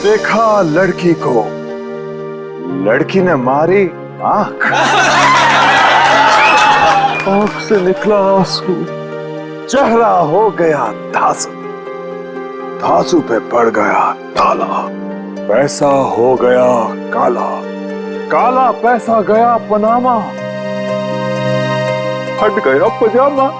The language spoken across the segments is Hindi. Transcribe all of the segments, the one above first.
देखा लड़की को, लड़की ने मारी आंख, आंख से निकला आंसू, चेहरा हो गया धांसू, धांसू पे पड़ गया ताला, पैसा हो गया काला, काला पैसा गया पनामा, फट गया पजामा।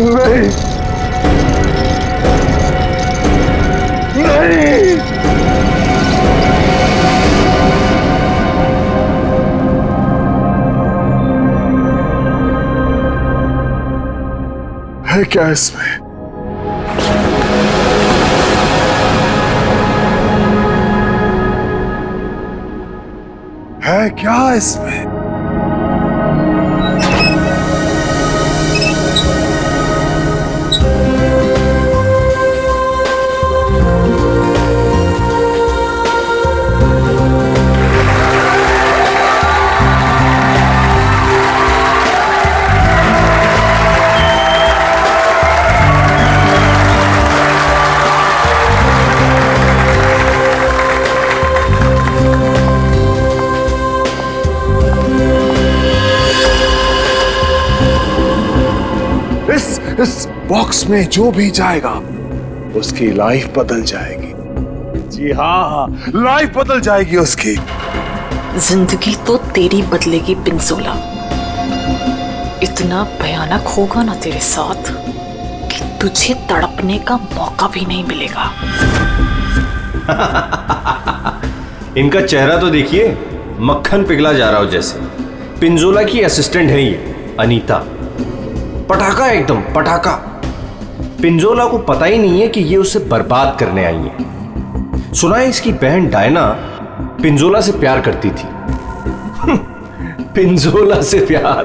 नहीं, नहीं, है क्या इसमें? है क्या इसमें? इस बॉक्स में जो भी जाएगा उसकी लाइफ बदल जाएगी। जी हाँ, लाइफ बदल जाएगी उसकी। जिंदगी तो तेरी बदलेगी पिंजोला। इतना भयानक होगा ना तेरे साथ कि तुझे तड़पने का मौका भी नहीं मिलेगा। इनका चेहरा तो देखिए, मक्खन पिघला जा रहा हो जैसे। पिंजोला की असिस्टेंट है ये अनीता, पटाखा एकदम पटाखा। पिंजोला को पता ही नहीं है कि ये उसे बर्बाद करने आई है। सुना है इसकी बहन डायना पिंजोला से प्यार करती थी। पिंजोला से प्यार।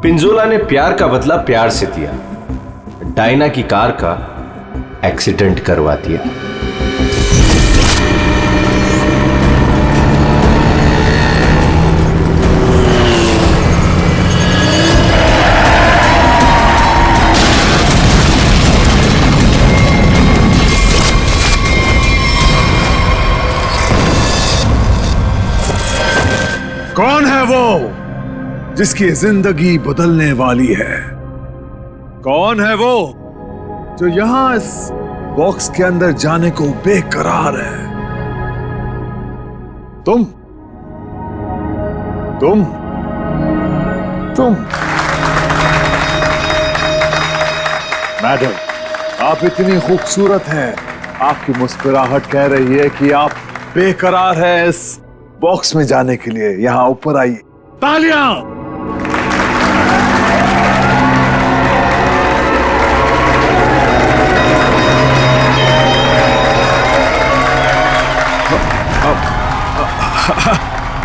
पिंजोला ने प्यार का बदला प्यार से दिया, डायना की कार का एक्सीडेंट करवा दिया। कौन है वो जिसकी जिंदगी बदलने वाली है? कौन है वो जो यहां इस बॉक्स के अंदर जाने को बेकरार है? तुम तुम तुम मैडम, आप इतनी खूबसूरत हैं, आपकी मुस्कुराहट कह रही है कि आप बेकरार हैं इस बॉक्स में जाने के लिए। यहां ऊपर आइए। तालियां!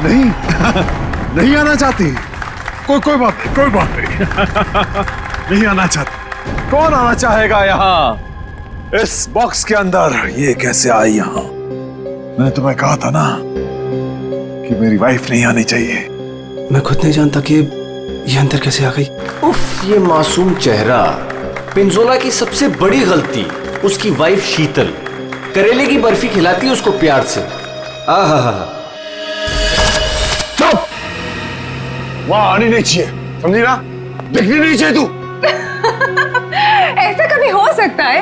नहीं, नहीं आना चाहती? कोई बात नहीं, कोई बात नहीं। नहीं आना चाहती? कौन आना चाहेगा यहां इस बॉक्स के अंदर? ये कैसे आई यहां? मैंने तुम्हें कहा था ना कि मेरी वाइफ नहीं आनी चाहिए। मैं खुद नहीं जानता कि ये अंदर कैसे आ गई। उफ, ये मासूम चेहरा। पिंजोला की सबसे बड़ी गलती उसकी वाइफ शीतल करेले की बर्फी खिलाती है उसको प्यार से। आहा, चुप! वहां आनी नहीं चाहिए, समझी ना? दिखनी नहीं चाहिए तू। ऐसा कभी हो सकता है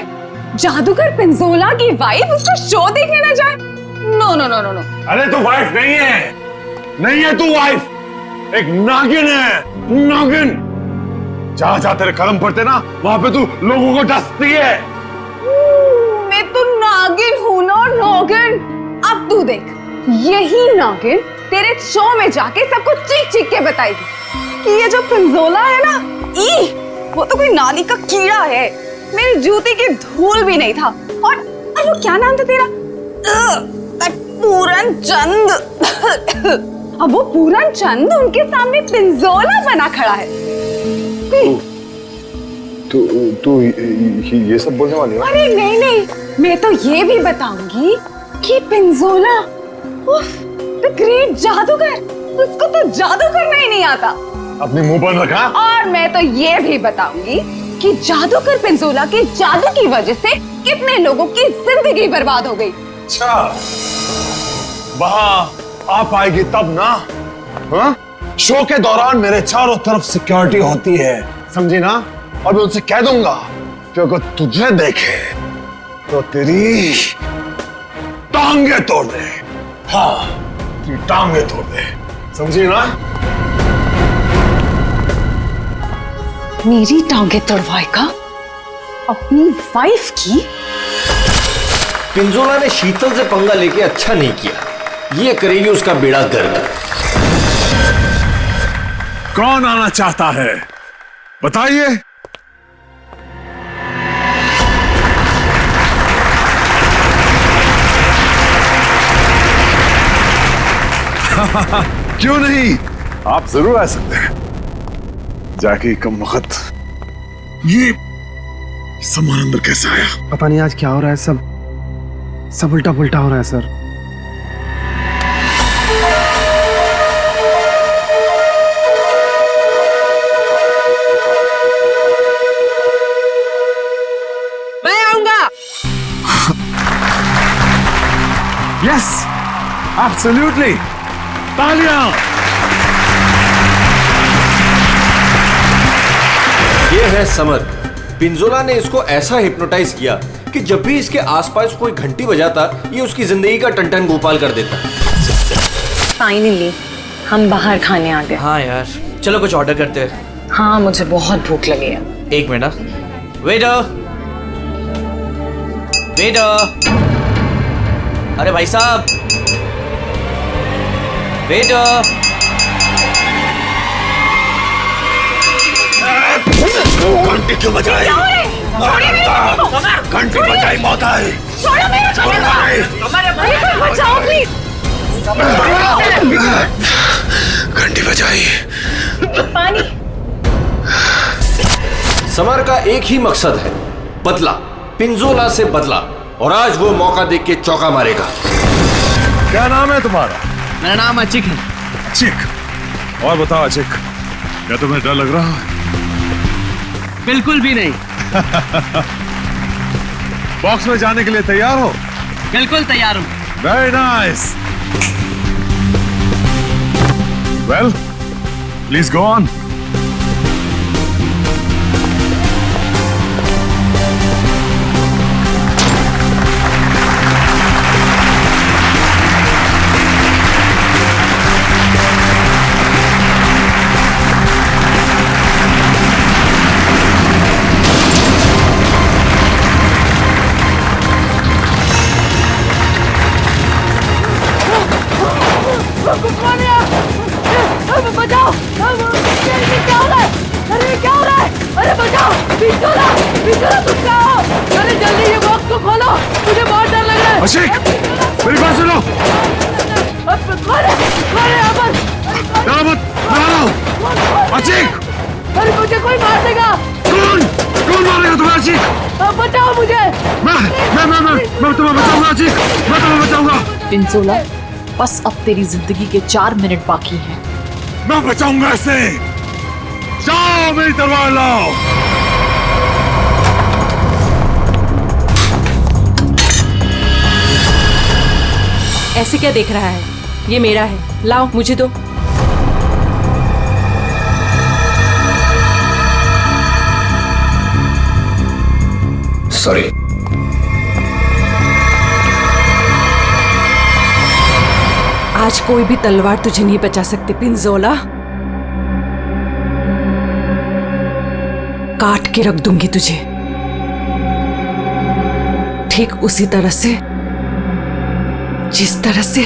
जादूगर पिंजोला की वाइफ उसका शो देखने ना जाए? No no no no no. अरे तू वाइफ नहीं है, नहीं है तू वाइफ, एक नागिन है, नागिन। जहां जहां तेरे कदम पड़ते ना वहां पे तू लोगों को डसती है। मैं तो नागिन हूं ना, नागिन। अब तू देख, यही नागिन तेरे शो में जाके सबको चीख चीख के बताएगी कि ये जो पिंजोला है ना, वो तो कोई नाली का कीड़ा है, मेरी जूती की धूल भी नहीं था। और वो क्या नाम था तेरा? पूरन चंद। अब वो पूरन चंद उनके सामने पिंजोला बना खड़ा है। तू ये सब बोलने वाली है? अरे नहीं नहीं, मैं तो ये भी बताऊंगी कि पिंजोला उफ, द ग्रेट जादूगर, उसको तो जादू करना ही नहीं आता। अपने मुंह पर रखा। और मैं तो ये भी बताऊंगी कि जादूगर पिंजोला के जादू की वजह से कितने लोगों की जिंदगी बर्बाद हो गई। अच्छा, वहां आप आएगी तब ना? हाँ? शो के दौरान मेरे चारों तरफ सिक्योरिटी होती है, समझी ना? और मैं उनसे कह दूंगा कि अगर तुझे देखे तो तेरी टांगे तोड़ दे। हाँ, तेरी टांगे तोड़ दे, समझी ना? मेरी टांगे तोड़वाएगा अपनी वाइफ की? पिंजोला ने शीतल से पंगा लेके अच्छा नहीं किया, ये करेगी उसका बेड़ा गर्क। कौन आना चाहता है बताइए। क्यों नहीं, आप जरूर आ सकते हैं। जाके कम वक्त ये सामान अंदर कैसे आया? पता नहीं आज क्या हो रहा है, सब उल्टा पुल्टा हो रहा है सर। मैं आऊंगा। यस, एब्सोल्युटली, तालियां। ये है समर। पिंजोला ने इसको ऐसा हिप्नोटाइज किया कि जब भी इसके आसपास कोई घंटी बजाता, ये उसकी जिंदगी का टन गोपाल कर देता। फाइनली हम बाहर खाने आ गए। हाँ यार, चलो कुछ ऑर्डर करते हैं। हाँ, मुझे बहुत भूख लगी है। एक मिनट। वेटर, वेटर, अरे भाई साहब, वेटर। घंटी क्यों बजाई? घंटी बजाई मौत आई। बचाओ प्लीज। घंटी बजाई। पानी। समर का एक ही मकसद है, बदला, पिंजोला से बदला, और आज वो मौका देख के चौका मारेगा। क्या नाम है तुम्हारा? मेरा नाम अचिक है। अचिक। और बताओ अचिक, क्या तुम्हें डर लग रहा है? बिल्कुल भी नहीं। बॉक्स में जाने के लिए तैयार हो? बिल्कुल तैयार हूँ। Very nice. Well, please go on. बचाओ! ये क्या हो रहा है? अरे क्या हो रहा है? अरे बचाओ! पिंजोला! पिंजोला तुम क्या हो? अरे जल्दी ये बॉक्स को खोलो, मुझे बहुत डर लग रहा है। अशिक, मेरी बात सुनो। अब खोले अमन! डरो मत, मैं आ रहा हूँ। अशिक! अरे मुझे कोई मार देगा। कौन मारेगा तुम्हें अशिक? अब बचाओ मुझे। मैं तुम्हें बचाऊंगा अशिक, मैं तुम्हें बचाऊंगा। पिंजोला, बस अब तेरी जिंदगी के 4 मिनट बाकी हैं। मैं बचाऊंगा इसे। जाओ मेरी तलवार लाओ। ऐसे क्या देख रहा है? ये मेरा है, लाओ मुझे दो। सॉरी। आज कोई भी तलवार तुझे नहीं बचा सकती पिंजोला। काट के रख दूंगी तुझे, ठीक उसी तरह से जिस तरह से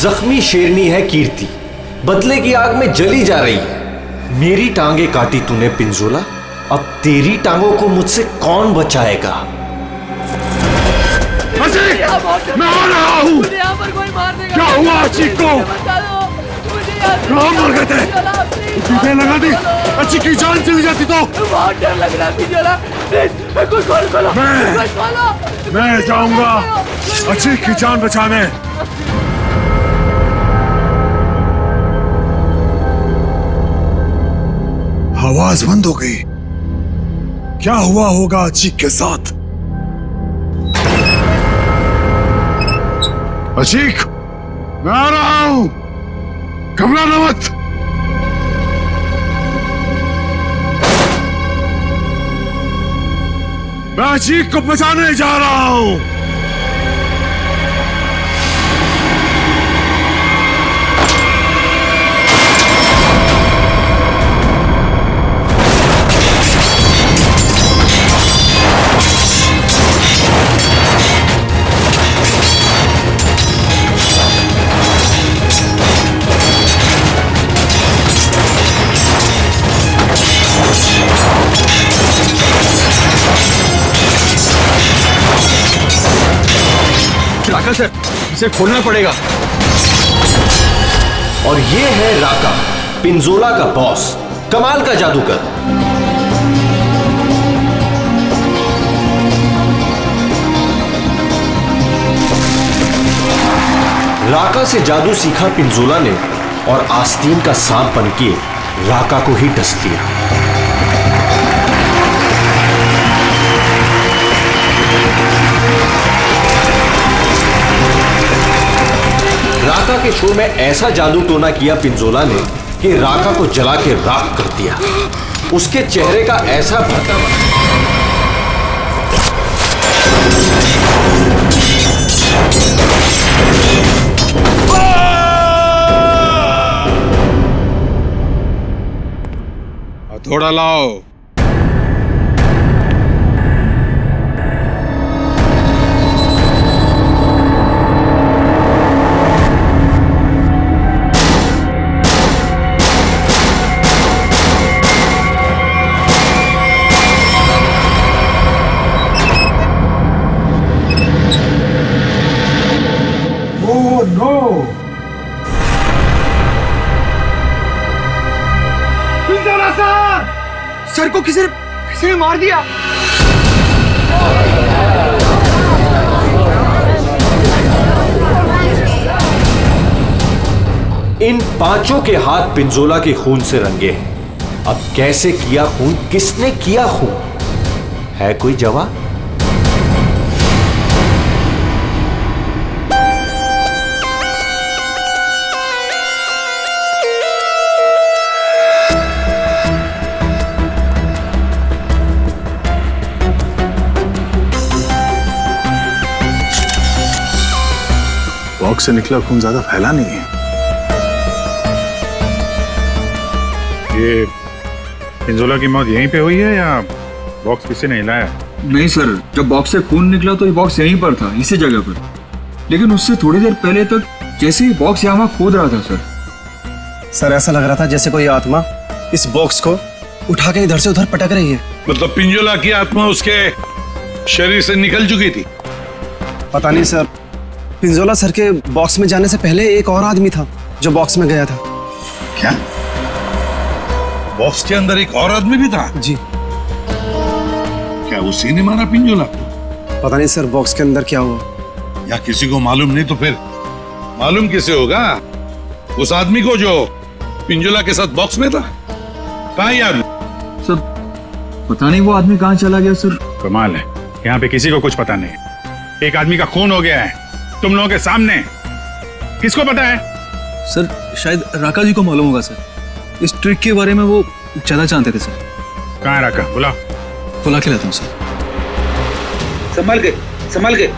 जख्मी शेरनी है कीर्ति, बदले की आग में जली जा रही है। मेरी टांगे काटी तूने पिंजोला, अब तेरी टांगों को मुझसे कौन बचाएगा? मैं आ रहा हूँ। क्या हुआ अचीक को? कहाँ मर गए थे? टीके लगा दी, अच्छी की जान चली जाती तो। बहुत डर लग रहा है पिंजोला, प्लीज कुछ खोलो। मैं जाऊंगा अच्छी की जान बचाने। आवाज बंद हो गई। क्या हुआ होगा अचीक के साथ? अचीक, मैं आ रहा हूं, घबराना मत। मैं अचीक को बचाने जा रहा हूं। राका सर, इसे खोलना पड़ेगा। और ये है राका, पिंजोला का बॉस, कमाल का जादूगर। राका से जादू सीखा पिंजोला ने और आस्तीन का सांप बनके राका को ही डस दिया। राका के शो में ऐसा जादू टोना किया पिंजोला ने कि राका को जला के राख कर दिया। उसके चेहरे का ऐसा भरता हथौड़ा लाओ। सर को किसी ने मार दिया। इन पांचों के हाथ पिंजोला के खून से रंगे हैं। अब कैसे किया खून, किसने किया खून, है कोई जवाब? बॉक्स से निकला खून ज्यादा फैला नहीं है। ये पिंजोला की मौत यहीं पे हुई है या बॉक्स किसी ने हिलाया? नहीं सर, जब बॉक्स से खून निकला तो ये बॉक्स यहीं पर था, इसी जगह पर। लेकिन उससे थोड़ी देर पहले तक जैसे ही बॉक्स यहाँ खोद रहा था सर ऐसा लग रहा था जैसे कोई आत्मा इस बॉक्स को उठा के इधर से उधर पटक रही है। मतलब पिंजोला की आत्मा उसके शरीर से निकल चुकी थी? पता नहीं सर, पिंजोला सर के बॉक्स में जाने से पहले एक और आदमी था जो बॉक्स में गया था। क्या बॉक्स के अंदर एक और आदमी भी था? जी। क्या उसी ने मारा पिंजोला को? पता नहीं सर बॉक्स के अंदर क्या हुआ। या किसी को मालूम नहीं तो फिर मालूम किसे होगा? उस आदमी को जो पिंजोला के साथ बॉक्स में था। कहाँ यार? सर पता नहीं वो आदमी कहाँ चला गया सर। कमाल है, यहाँ पे किसी को कुछ पता नहीं। एक आदमी का खून हो गया है तुम लोगों के सामने, किसको पता है? सर शायद राका जी को मालूम होगा सर, इस ट्रिक के बारे में वो ज्यादा जानते थे सर। कहाँ है राका? बुला के लाता हूँ सर। संभल के, संभल के।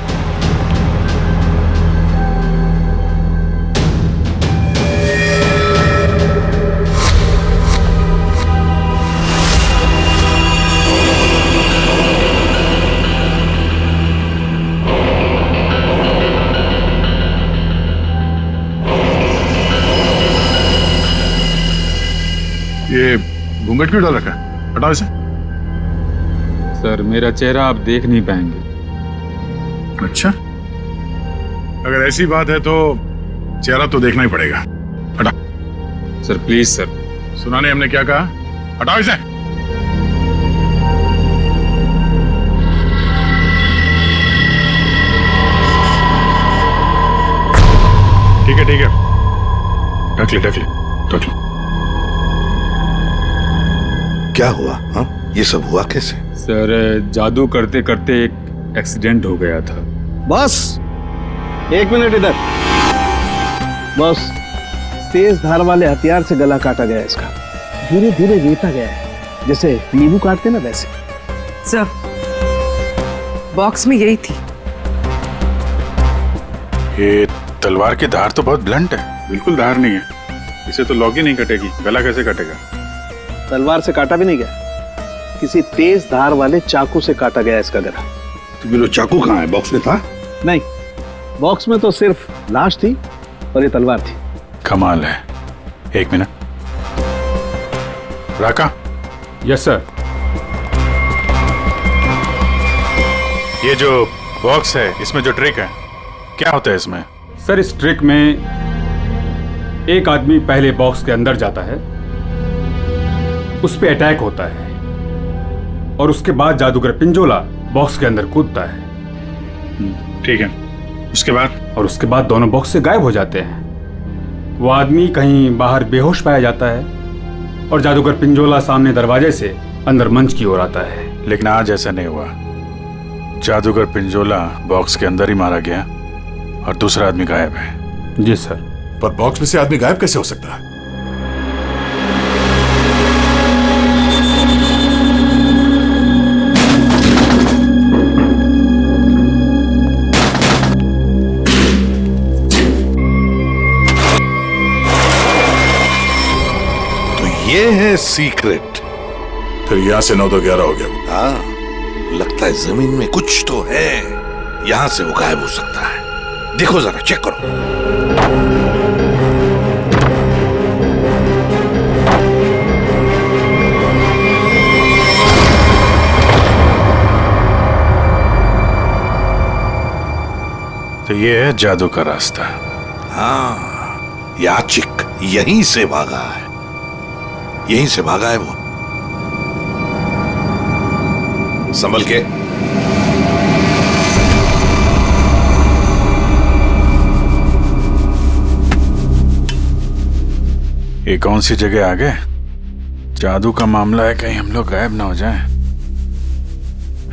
घूंघट क्यों डाल रखा है? हटाओ इसे। सर मेरा चेहरा आप देख नहीं पाएंगे। अच्छा, अगर ऐसी बात है तो चेहरा तो देखना ही पड़ेगा। हटा। Sir please sir. सुना नहीं हमने क्या कहा? हटाओ इसे। ठीक है ठीक है, ढक ले ढक ले ढक ले। क्या हुआ? हाँ, ये सब हुआ कैसे? सर जादू करते करते एक एक्सीडेंट हो गया था। बॉस, 1 मिनट इधर। बॉस, तेज धार वाले हथियार से गला काटा गया इसका। धीरे धीरे गिरता गया है, जैसे नींबू काटते ना वैसे। सर, बॉक्स में यही थी। ये तलवार की धार तो बहुत ब्लंट है। बिल्कुल धार नहीं है, इसे तो लॉक ही नहीं कटेगी। गला कैसे कटेगा? तलवार से काटा भी नहीं गया, किसी तेज धार वाले चाकू से काटा गया इसका गला। तो बिलो चाकू कहाँ है? बॉक्स में था? नहीं, बॉक्स में तो सिर्फ लाश थी और ये तलवार थी। कमाल है। 1 मिनट। राका। Yes sir. ये जो बॉक्स है, इसमें जो ट्रिक है, क्या होता है इसमें? सर इस ट्रिक में एक आदमी पहले बॉक्स के अंदर जाता है, उस पे अटैक होता है और उसके बाद जादूगर पिंजोला बॉक्स के अंदर कूदता है। ठीक है, उसके बाद? और उसके बाद दोनों बॉक्स से गायब हो जाते हैं। वो आदमी कहीं बाहर बेहोश पाया जाता है और जादूगर पिंजोला सामने दरवाजे से अंदर मंच की ओर आता है। लेकिन आज ऐसा नहीं हुआ। जादूगर पिंजोला बॉक्स के अंदर ही मारा गया और दूसरा आदमी गायब है। जी सर। पर बॉक्स में से आदमी गायब कैसे हो सकता है? ये है सीक्रेट। फिर यहाँ से 9 तो 11 हो गया। हाँ, लगता है जमीन में कुछ तो है, यहां से वो गायब हो सकता है। देखो जरा, चेक करो। तो ये है जादू का रास्ता। हाँ, याचिक यहीं से भागा है, यहीं से भागा है वो। संभल के। ये कौन सी जगह आ गए? जादू का मामला है, कहीं हम लोग गायब ना हो जाएं।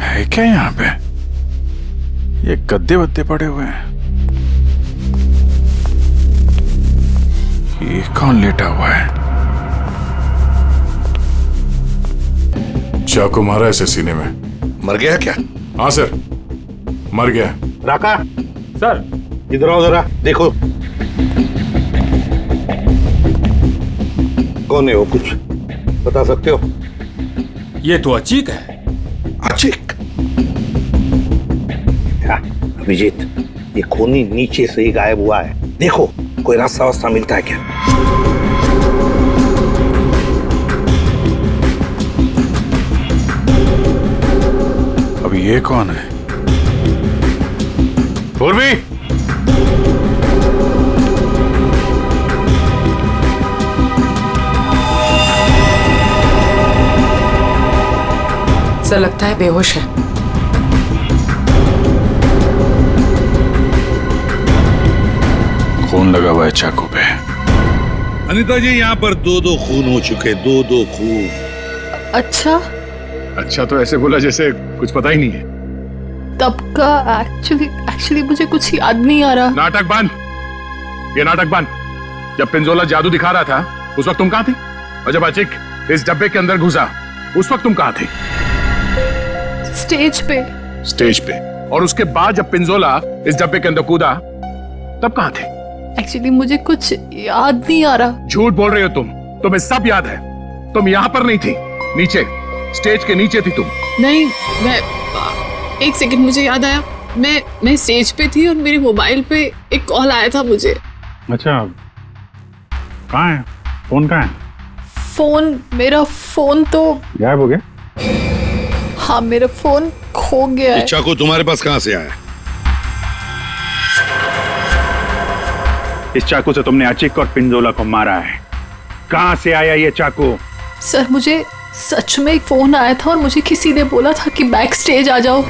है क्या यहाँ पे? ये गद्दे वद्दे पड़े हुए हैं। ये कौन लेटा हुआ है? चाकू मारा ऐसे सीने में। मर गया क्या? हाँ सर, मर गया। राका, सर इधर आओ जरा, देखो। कौन है वो, कुछ बता सकते हो? ये तो अचीक है। अचीक? अभिजीत, ये खूनी नीचे से ही गायब हुआ है। देखो, कोई रास्ता वास्ता मिलता है क्या? अब ये कौन है? पूर्वी, सर लगता है बेहोश है। खून लगा हुआ है चाकू पे। अनीता जी, यहाँ पर 2-2 खून हो चुके, 2-2 खून। अच्छा, अच्छा तो ऐसे बोला जैसे कुछ पता ही नहीं है। तब का एक्चुअली मुझे कुछ याद नहीं आ रहा। नाटक बंद, ये नाटक बंद। जब पिंजोला जादू दिखा रहा था उस वक्त तुम कहाँ थी? और जब अचिक इस डब्बे के अंदर घुसा उस वक्त तुम कहाँ थी? स्टेज पे। स्टेज पे। और उसके बाद जब पिंजोला इस डब्बे के अंदर कूदा तब कहाँ थे? एक्चुअली मुझे कुछ याद नहीं आ रहा। झूठ बोल रहे हो तुम, तुम्हें सब याद है। तुम यहाँ पर नहीं थी, नीचे स्टेज के नीचे थी तुम। नहीं, मैं 1 सेकंड, मुझे याद आया। मैं स्टेज पे थी और मेरे मोबाइल पे एक कॉल आया था मुझे। अच्छा, कहाँ है फोन? कहाँ है? मेरा फोन तो गायब हो गया? हाँ, मेरा फोन खो गया है। चाकू तुम्हारे पास कहां से आया? इस चाकू से तुमने अचिक और पिंजोला को मारा है। कहां से आया ये चाकू? सर, मुझे सच में एक फोन आया था और मुझे किसी ने बोला था कि बैक स्टेज आ जाओ।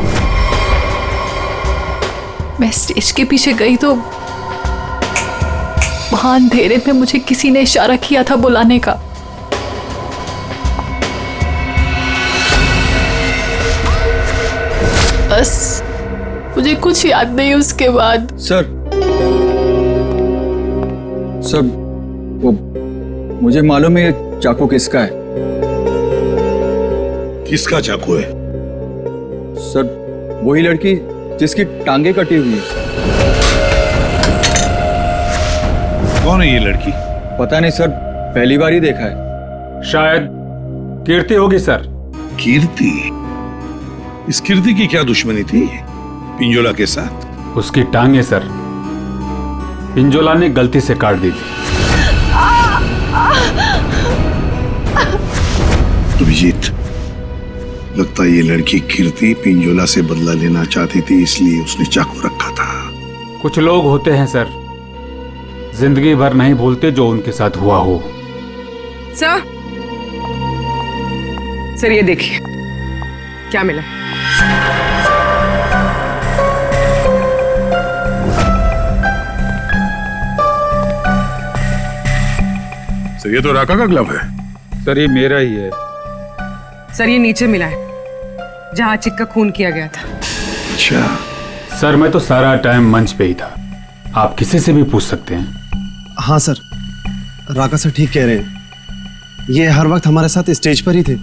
मैं स्टेज के पीछे गई तो वहां अंधेरे में मुझे किसी ने इशारा किया था बुलाने का। बस मुझे कुछ याद नहीं उसके बाद। सर वो मुझे मालूम है ये चाकू किसका है। किसका चाकू है? सर वही लड़की जिसकी टांगे कटी हुई है। कौन है ये लड़की? पता नहीं सर, पहली बार ही देखा है। शायद कीर्ति होगी सर। कीर्ति? इस कीर्ति की क्या दुश्मनी थी पिंजोला के साथ? उसकी टांगे सर पिंजोला ने गलती से काट दी थी। अभिजीत, लगता है ये लड़की कीर्ति पिंजोला से बदला लेना चाहती थी, इसलिए उसने चाकू रखा था। कुछ लोग होते हैं सर, जिंदगी भर नहीं भूलते जो उनके साथ हुआ हो। सर ये देखिए क्या मिला। सर ये तो राका का ग्लव है। सर ये मेरा ही है। सर ये नीचे मिला है जहां चिक का खून किया गया था। अच्छा सर, मैं तो सारा टाइम मंच पे ही था, आप किसी से भी पूछ सकते हैं। हाँ सर, राका सर ठीक कह रहे हैं, ये हर वक्त हमारे साथ स्टेज पर ही थे।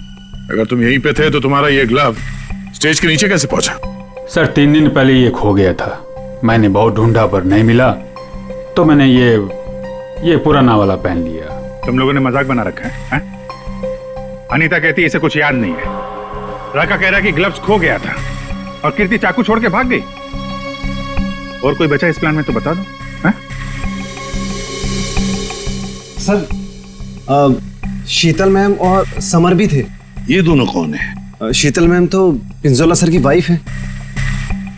अगर तुम यहीं पे थे तो तुम्हारा ये ग्लव स्टेज के नीचे कैसे पहुंचा? सर 3 दिन पहले ये खो गया था, मैंने बहुत ढूंढा पर नहीं मिला, तो मैंने ये पुराना वाला पहन लिया। तुम लोगों ने मजाक बना रखा है? अनीता कहती है इसे कुछ याद नहीं है। राका कह रहा है कि ग्लव्स खो गया था और कीर्ति चाकू छोड़ के भाग गई। और कोई बचा इस प्लान में तो बता दो। सर शीतल मैम और समर भी थे। ये दोनों कौन है? शीतल मैम तो पिंजोला सर की वाइफ है।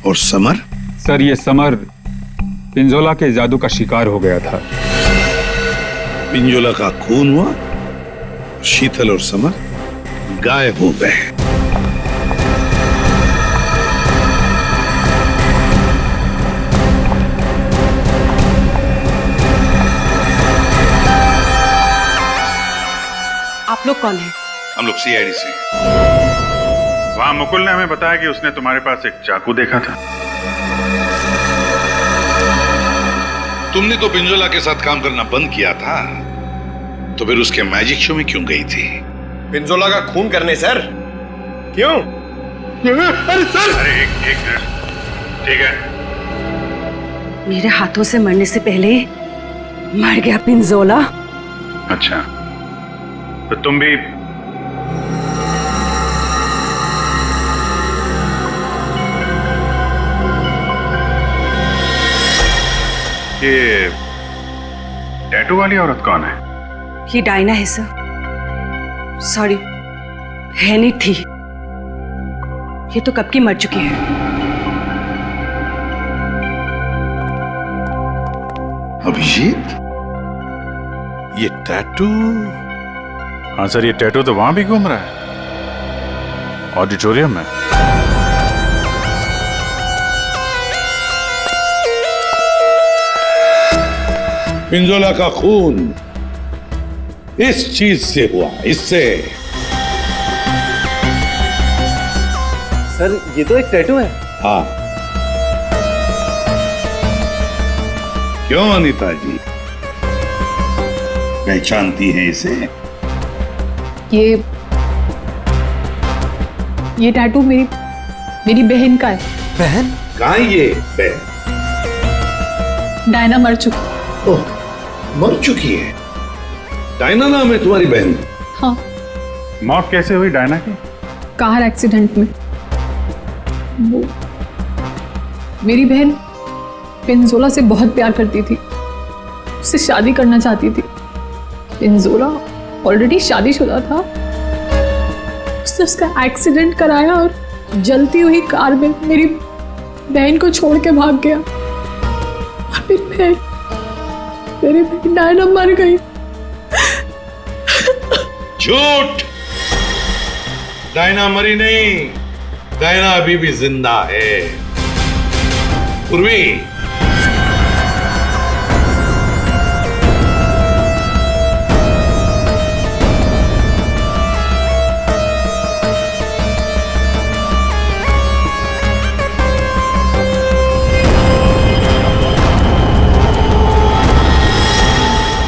और समर? सर ये समर पिंजोला के जादू का शिकार हो गया था। पिंजोला का खून हुआ, शीतल और समर गायब हो गए। आप लोग कौन हैं? हम लोग सीआईडी से। वहां मुकुल ने हमें बताया कि उसने तुम्हारे पास एक चाकू देखा था। तुमने तो पिंजोला के साथ काम करना बंद किया था, तो फिर उसके मैजिक शो में क्यों गई थी? पिंजोला का खून करने सर। क्यों? अरे सर! अरे एक मिनट, ठीक है। मेरे हाथों से मरने से पहले मर गया पिंजोला। अच्छा, तो तुम भी ये टैटू वाली औरत कौन है? ये डायना है सर। सॉरी, है नहीं थी, ये तो कब की मर चुकी है। अभिजीत, ये टैटू? हाँ सर, ये टैटू तो वहां भी घूम रहा है, ऑडिटोरियम में। पिंजोला का खून इस चीज से हुआ, इससे। सर ये तो एक टैटू है। हाँ। क्यों अनीता जी, पहचानती हैं इसे? ये टैटू मेरी बहन का है। बहन? कहाँ ये बहन? डायना मर चुकी। ओह, मर चुकी है? डायना नाम है तुम्हारी बहन? हाँ। मौत कैसे हुई डायना की? कार एक्सीडेंट में। वो मेरी बहन पिंजोला से बहुत प्यार करती थी, उससे शादी करना चाहती थी। पिंजोला ऑलरेडी शादीशुदा था, उसने उसका एक्सीडेंट कराया और जलती हुई कार में मेरी बहन को छोड़ के भाग गया। और फिर मेरी बहन डायना मर गई। झूठ। डायना मरी नहीं, डायना अभी भी जिंदा है। पूर्वी,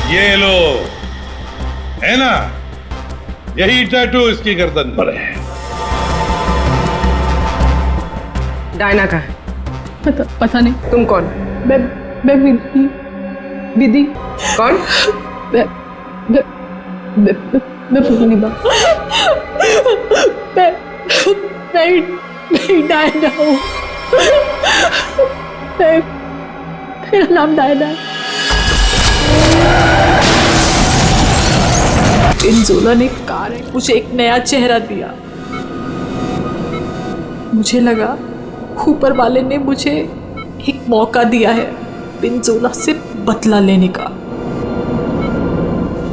ये लो, है ना, यही टैटू इसकी गर्दन पर है। डायना का है? पता नहीं। तुम कौन? मैं विधि। कौन? मैं पूर्णिमा। मैं डायना हूँ। मेरा नाम डायना है। पिंजोला ने कार मुझे एक नया चेहरा दिया। मुझे लगा ऊपर वाले ने मुझे एक मौका दिया है पिंजोला से बदला लेने का।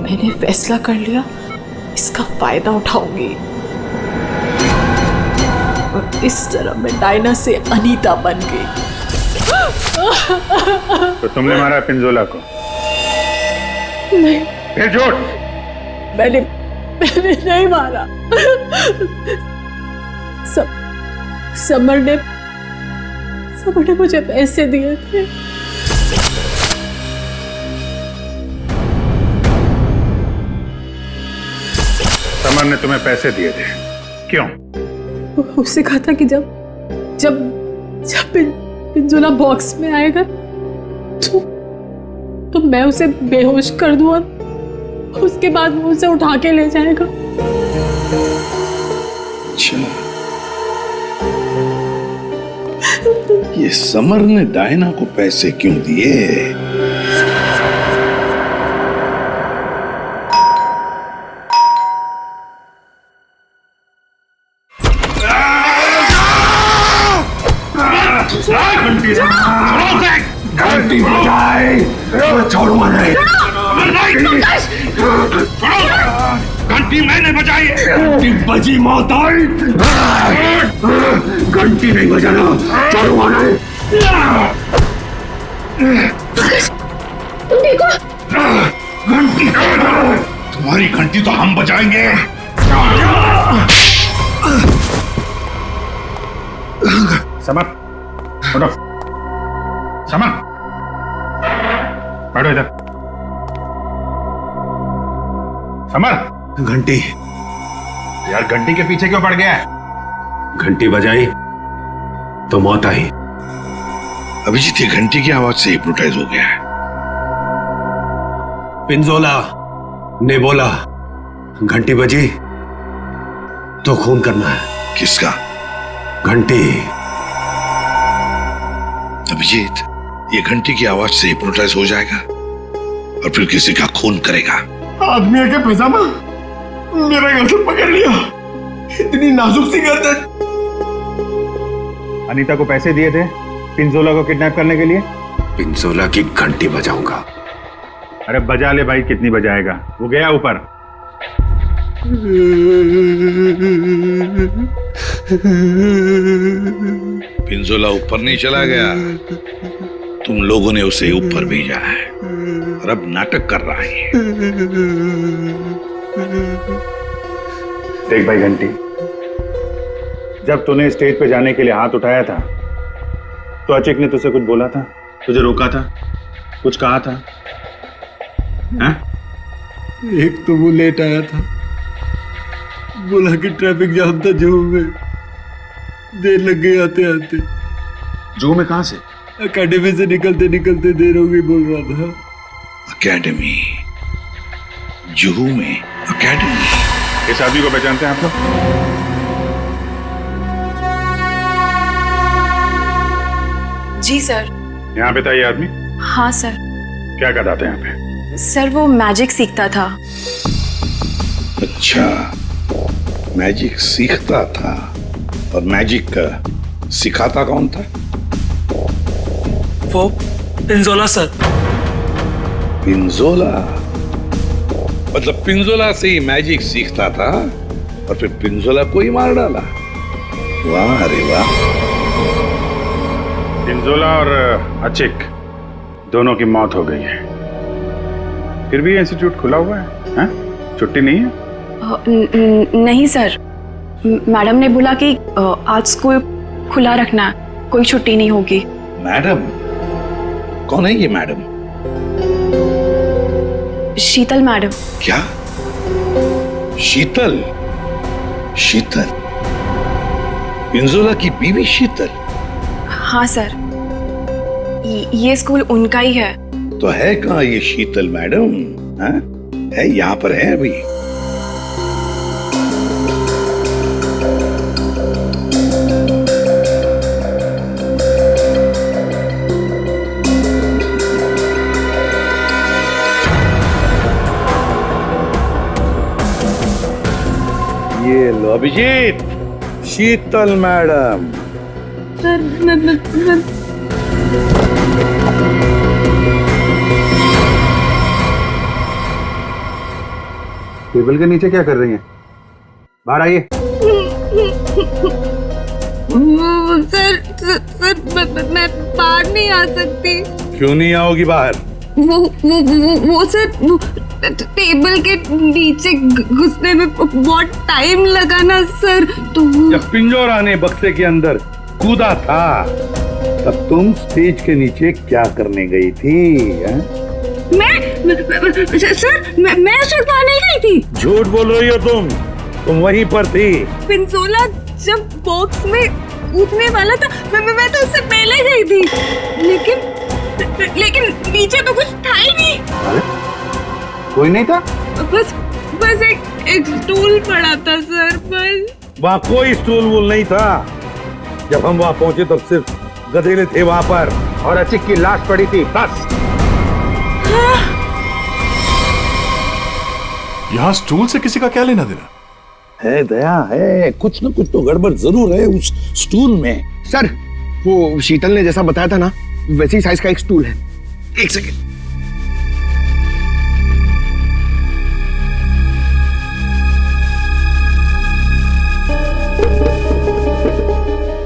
मैंने फैसला कर लिया इसका फायदा उठाऊंगी और इस तरह मैं डायना से अनीता बन गई। तो तुमने मारा पिंजोला को? नहीं। फिर झूठ। मैंने नहीं मारा। समर ने मुझे पैसे दिए थे। समर ने तुम्हें पैसे दिए थे, क्यों? उससे कहा था कि जब पिंजोला बॉक्स में आएगा तो मैं उसे बेहोश कर दूं और उसके बाद वो उसे उठा के ले जाएगा। अच्छा, ये समर ने डायना को पैसे क्यों दिए? घंटी बजाए, छोड़ूंगा नहीं। घंटी मैंने बजाई, घंटी बजी मौत आई। घंटी नहीं बजाना, छोड़ूंगा नहीं। तुम देखो, घंटी तुम्हारी घंटी तो हम बजाएंगे। समर, उठो। समर, बैठो इधर। समर, घंटी। यार घंटी के पीछे क्यों पड़ गया? घंटी बजाई तो मौत आई। अभिजीत ये घंटी की आवाज से हिप्नोटाइज हो गया है। पिंजोला ने बोला घंटी बजी तो खून करना है। किसका? घंटी। अभिजीत ये घंटी की आवाज से हिप्नोटाइज हो जाएगा और फिर किसी का खून करेगा। आदमी के पैजामा मेरा गर्दन पकड़ लिया, इतनी नाजुक सी गर्दन। अनीता को पैसे दिए थे पिंजोला को किडनैप करने के लिए? पिंजोला की घंटी बजाऊंगा। अरे बजा ले भाई, कितनी बजाएगा? वो गया ऊपर। पिंजोला ऊपर नहीं चला गया, तुम लोगों ने उसे ऊपर भेजा है और अब नाटक कर रहा है। देख भाई घंटी, जब तूने स्टेज पे जाने के लिए हाथ उठाया था तो अचिक ने तुझसे कुछ बोला था? तुझे रोका था? कुछ कहा था? हाँ? एक तो वो लेट आया था, बोला कि ट्रैफिक जाम था जुहू में, देर लग गई आते आते। जुहू में कहां से? अकेडमी से निकलते निकलते देर हो गई बोल रहा था। अकेडमी? जुहू में अकेडमी? इस आदमी को पहचानते हैं आप लोग? जी सर। यहाँ पे था ये आदमी? हाँ सर। क्या करता था यहाँ पे? सर वो मैजिक सीखता था। अच्छा, मैजिक सीखता था और मैजिक सिखाता कौन था? वो पिंजोला सर। पिंजोला? मतलब पिंजोला से ही मैजिक सीखता था और फिर पिंजोला को ही मार डाला? वाह रे वाह। पिंजोला और अचिक दोनों की मौत हो गई है, फिर भी इंस्टीट्यूट खुला हुआ है, हैं? छुट्टी नहीं है? नहीं सर, मैडम ने बोला कि आज स्कूल खुला रखना, कोई छुट्टी नहीं होगी। मैडम? कौन है ये मैडम? शीतल मैडम। क्या? शीतल? शीतल? पिंजोला की बीवी शीतल? हाँ सर, ये स्कूल उनका ही है। तो है कहाँ ये शीतल मैडम? हैं? है यहाँ पर है अभी? ये लो अभिजीत, शीतल मैडम। टेबल के नीचे क्या कर रही हैं? बाहर आइए। सर मैं बाहर नहीं आ सकती। क्यों नहीं आओगी बाहर? वो सर, टेबल के नीचे घुसने में बहुत टाइम लगा ना सर, तो जब पिंजोरा ने बक्से के अंदर कूदा था तब तुम स्टेज के नीचे क्या करने गई थी? मैं छुड़वा नहीं गई थी। झूठ बोल रही हो तुम वहीं पर थी। पिंजोला जब बॉक्स में कूदने वाला था, मैं तो उससे पहले गई थी, लेकिन नीचे तो कुछ था ही नहीं। अरे कोई नहीं था? बस एक स्टूल पड़ा था सर, बस। वहाँ कोई स्टूल वूल नहीं था। जब हम वहाँ पहुंचे तब सिर्फ गधेले थे वहाँ पर और अचिक की लाश पड़ी थी, बस। यहाँ स्टूल से किसी का क्या लेना देना? है दया, है कुछ न कुछ तो गड़बड़ जरूर है उस स्टूल में। सर, वो शीतल ने जैसा बताया था ना, वैसी साइज का एक स्टूल है। एक सेकेंड।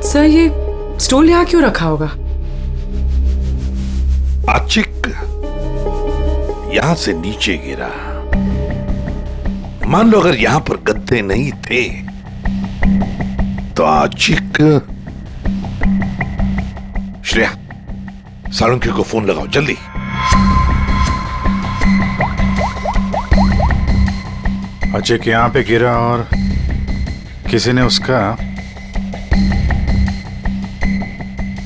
सर, ये स्टूल यहाँ क्यों रखा होगा? अचिक यहां से नीचे गिरा। मान लो अगर यहां पर गद्दे नहीं थे तो अचिक। श्रेया, सालुंखे को फोन लगाओ जल्दी। अचिक यहाँ पे गिरा और किसी ने उसका।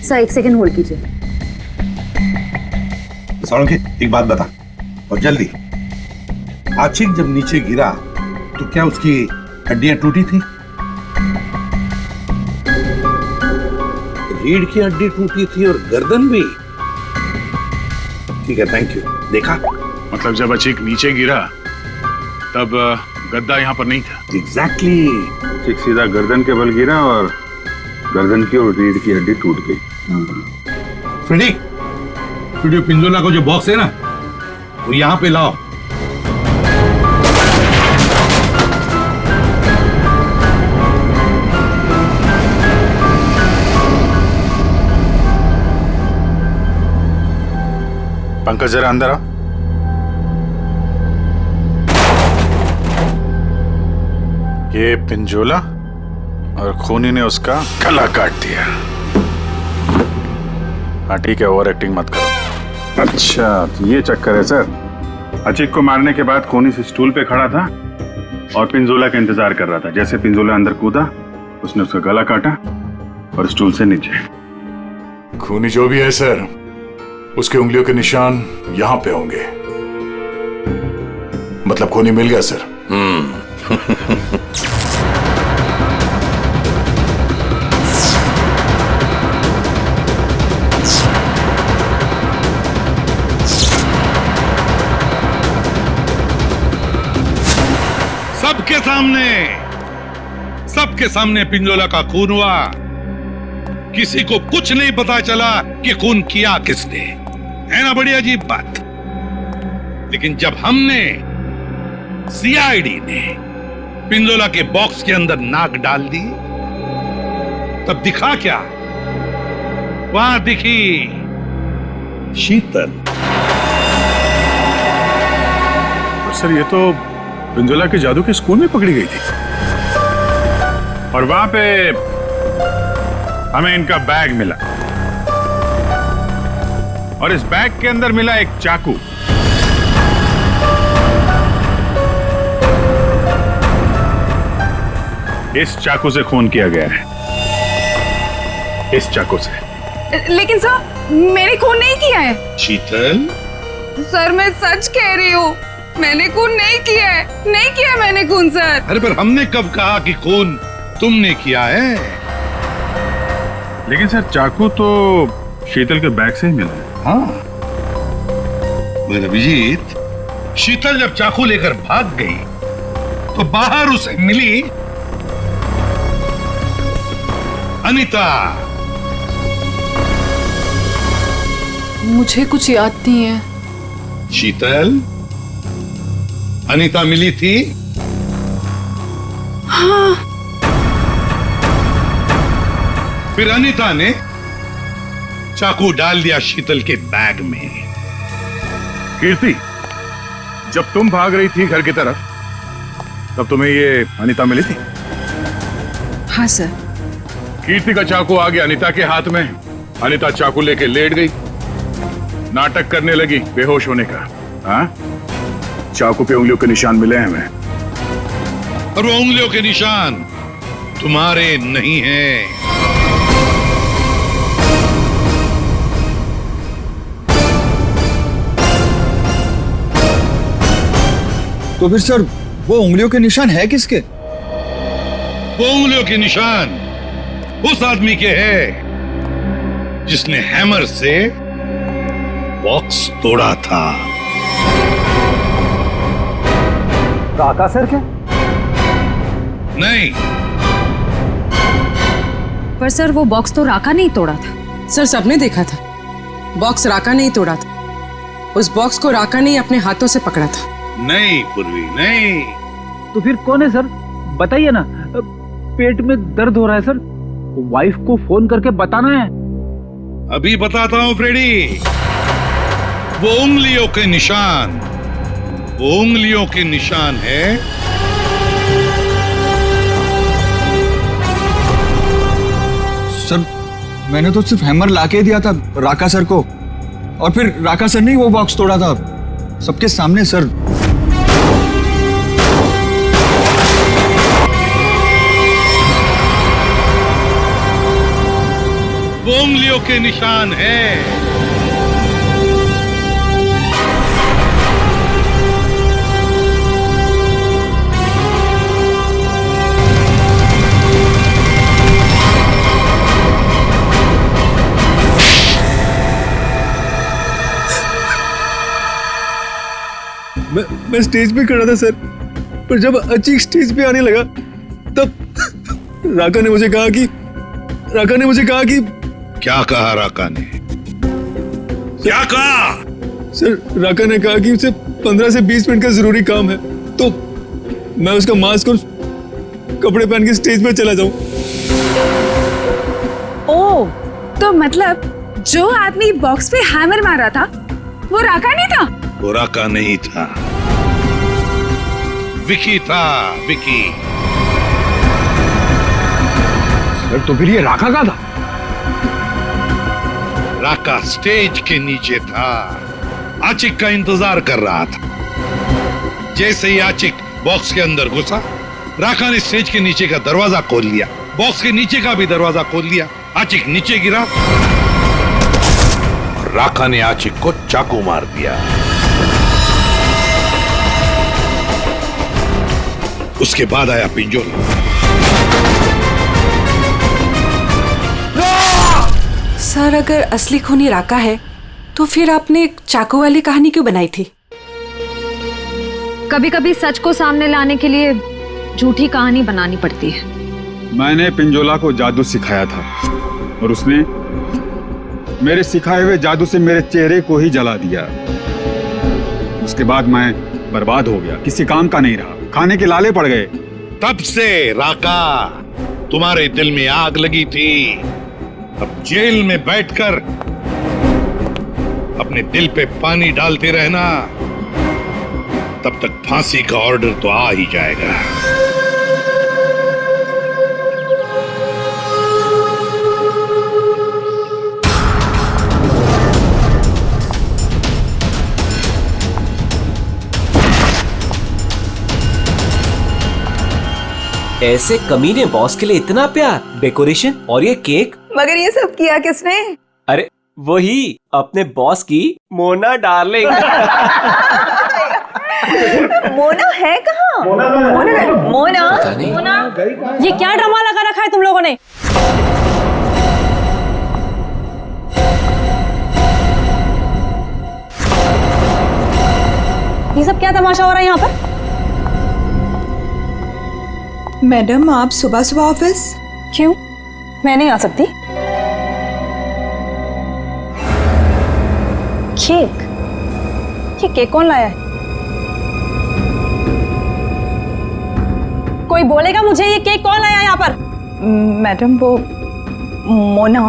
सर, एक सेकंड होल्ड कीजिए। सालुंखे, एक बात बता और जल्दी। अचिक जब नीचे गिरा तो क्या उसकी हड्डियां टूटी थी? रीढ़ की हड्डी टूटी थी और गर्दन भी। ठीक है, थैंक यू। देखा? मतलब जब अचिक नीचे गिरा तब गद्दा यहाँ पर नहीं था। एग्जैक्टली। अचिक सीधा गर्दन के बल गिरा और गर्दन की और रीढ़ की हड्डी टूट गई। फ्रेडी, पिंजोला को जो बॉक्स है ना, वो यहाँ पे लाओ। पंकज, जरा अंदर आओ। ये पिंजोला और खूनी ने उसका गला काट दिया। हाँ ठीक है, ओवर एक्टिंग मत करो। अच्छा, तो ये चक्कर है सर। अचिक को मारने के बाद खूनी से स्टूल पे खड़ा था और पिंजोला का इंतजार कर रहा था। जैसे पिंजोला अंदर कूदा, उसने उसका गला काटा और स्टूल से नीचे। खूनी जो भी है सर, उसके उंगलियों के निशान यहां पे होंगे। मतलब खूनी मिल गया सर। सब सबके सामने पिंजोला का खून हुआ। किसी को कुछ नहीं पता चला कि खून किया किसने। है ना बड़ी अजीब बात। लेकिन जब हमने सीआईडी ने पिंजोला के बॉक्स के अंदर नाक डाल दी, तब दिखा क्या? वहां दिखी शीतल। सर ये तो पिंजोला के जादू के स्कूल में पकड़ी गई थी, और वहां पे हमें इनका बैग मिला, और इस बैग के अंदर मिला एक चाकू। इस चाकू से खून किया गया है, इस चाकू से। लेकिन सर मैंने खून नहीं किया है। शीतल, सर मैं सच कह रही हूँ, मैंने खून नहीं किया है, नहीं किया मैंने खून सर। अरे पर हमने कब कहा कि खून तुमने किया है? लेकिन सर चाकू तो शीतल के बैग से ही मिला है। हाँ मगर अभिजीत, शीतल जब चाकू लेकर भाग गई तो बाहर उसे मिली अनीता। मुझे कुछ याद नहीं है। शीतल, अनीता मिली थी? हाँ। फिर अनीता ने चाकू डाल दिया शीतल के बैग में। कीर्ति, जब तुम भाग रही थी घर की तरफ, तब तुम्हें ये अनीता मिली थी? हाँ सर। कीर्ति का चाकू आ गया अनीता के हाथ में। अनीता चाकू लेके लेट गई, नाटक करने लगी बेहोश होने का। हाँ, चाकू पे उंगलियों के निशान मिले हैं हमें। और वो उंगलियों के निशान तुम्हारे नहीं हैं। तो फिर सर वो उंगलियों के निशान है किसके? वो उंगलियों के निशान उस आदमी के हैं जिसने हैमर से बॉक्स तोड़ा था। राका सर क्या? नहीं। पर सर वो बॉक्स तो राका नहीं तोड़ा था। सर सबने देखा था, बॉक्स राका नहीं तोड़ा था। उस बॉक्स को राका ने अपने हाथों से पकड़ा था। नहीं पूर्वी, नहीं। तो फिर कौन है सर? बताइए ना। पेट में दर्द हो रहा है सर, वाइफ को फोन करके बताना है। अभी बताता हूं फ्रेडी। वो उंगलियों के निशान, वो उंगलियों के निशान है सर। मैंने तो सिर्फ हैमर लाके दिया था राका सर को, और फिर राका सर ने वो बॉक्स तोड़ा था सबके सामने सर। वो उंगलियों के निशान है। मैं स्टेज पे खड़ा था सर, पर जब अचीक स्टेज पे आने लगा तब राका ने मुझे कहा कि क्या कहा राका ने? क्या कहा? सर राका ने कहा कि उसे 15 से 20 मिनट का जरूरी काम है, तो मैं उसका मास्क और कपड़े पहन के स्टेज पे चला जाऊं। ओ, तो मतलब जो आदमी बॉक्स पे हैमर मारा था वो राका नहीं था? वो राका नहीं था, विकी था, विकी। सर तो फिर ये राका का था? राका स्टेज के नीचे था, आचिक का इंतजार कर रहा था। जैसे ही आचिक बॉक्स के अंदर घुसा, राका ने स्टेज के नीचे का दरवाजा खोल लिया, बॉक्स के नीचे का भी दरवाजा खोल लिया। आचिक नीचे गिरा, राका ने आचिक को चाकू मार दिया। उसके बाद आया पिंजोला। सर अगर असली खूनी राका है तो फिर आपने चाकू वाली कहानी क्यों बनाई थी? कभी कभी सच को सामने लाने के लिए झूठी कहानी बनानी पड़ती है। मैंने पिंजोला को जादू सिखाया था और उसने मेरे सिखाए हुए जादू से मेरे चेहरे को ही जला दिया। उसके बाद मैं बर्बाद हो गया, किसी काम का नहीं रहा, खाने के लाले पड़ गए। तब से राका तुम्हारे दिल में आग लगी थी। अब जेल में बैठकर अपने दिल पे पानी डालते रहना, तब तक फांसी का ऑर्डर तो आ ही जाएगा। ऐसे कमीने बॉस के लिए इतना प्यार, डेकोरेशन और ये केक। मगर ये सब किया किसने? अरे वही अपने बॉस की मोना डार्लिंग। मोना है कहाँ? मोना ये क्या ड्रामा लगा रखा है तुम लोगों ने? ये सब क्या तमाशा हो रहा है यहाँ पर? मैडम आप सुबह सुबह ऑफिस? क्यों, मैं नहीं आ सकती? केक? ये केक कौन लाया है? कोई बोलेगा मुझे ये केक कौन लाया है यहाँ पर? मैडम वो मोना।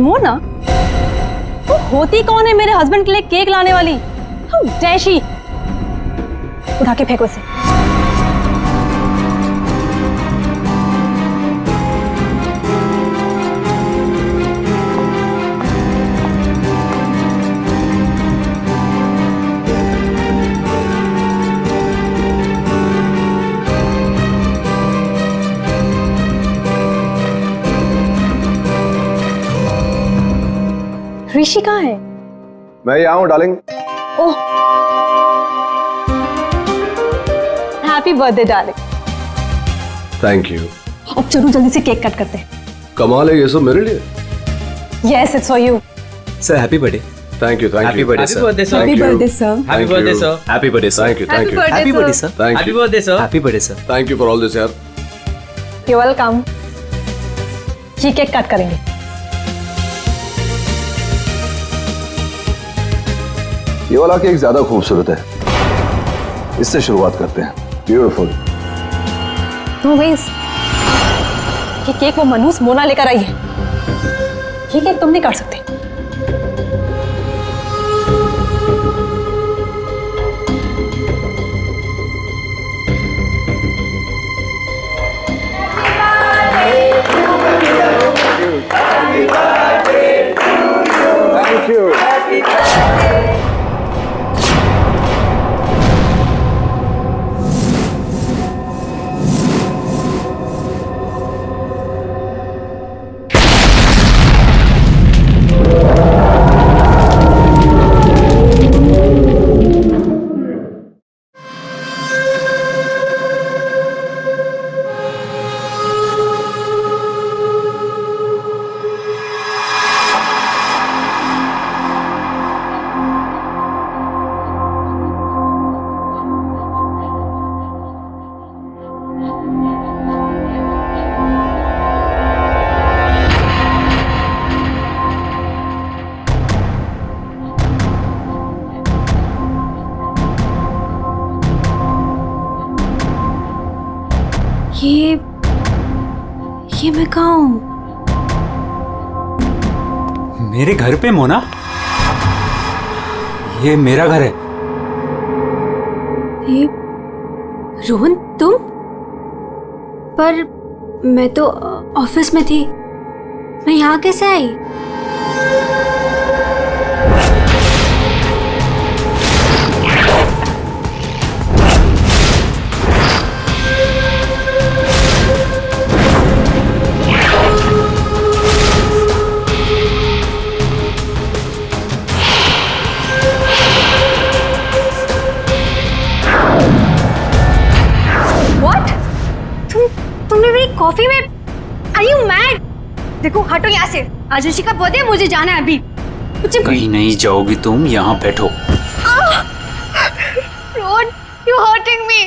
मोना? वो होती कौन है मेरे हस्बैंड के लिए केक लाने वाली? How dare she? उठा के फेंको इसे। ऋषि कहाँ है? मैं यहाँ हूँ darling. Oh, happy birthday darling. Thank you. अब चलो जल्दी से केक कट करते हैं। कमाल है ये सब मेरे लिए। Yes, it's for you. Sir happy birthday. Thank you happy birthday sir. Happy birthday sir. Happy birthday sir. Happy birthday sir. Thank you Happy birthday, happy birthday sir. Sir. Thank happy you. Birthday sir. Happy birthday sir. Thank you for all this यार। You're welcome. ये केक कट करेंगे। ये वाला केक ज्यादा खूबसूरत है, इससे शुरुआत करते हैं। ब्यूटीफुल। नो वेज, ये केक वो मनूस मोना लेकर आई है। ये केक तुम नहीं काट सकते। Thank you. ये मैं कहाँ हूँ? मेरे घर पे मोना? ये मेरा घर है। ये रोहन तुम? पर मैं तो ऑफिस में थी, मैं यहाँ कैसे आई? कॉफी में? Are you mad? देखो हटो यहाँ से, आज ऋषि का बर्थडे, मुझे जाना है अभी। कहीं नहीं जाओगी तुम, यहाँ बैठो। Rohan, you're hurting me.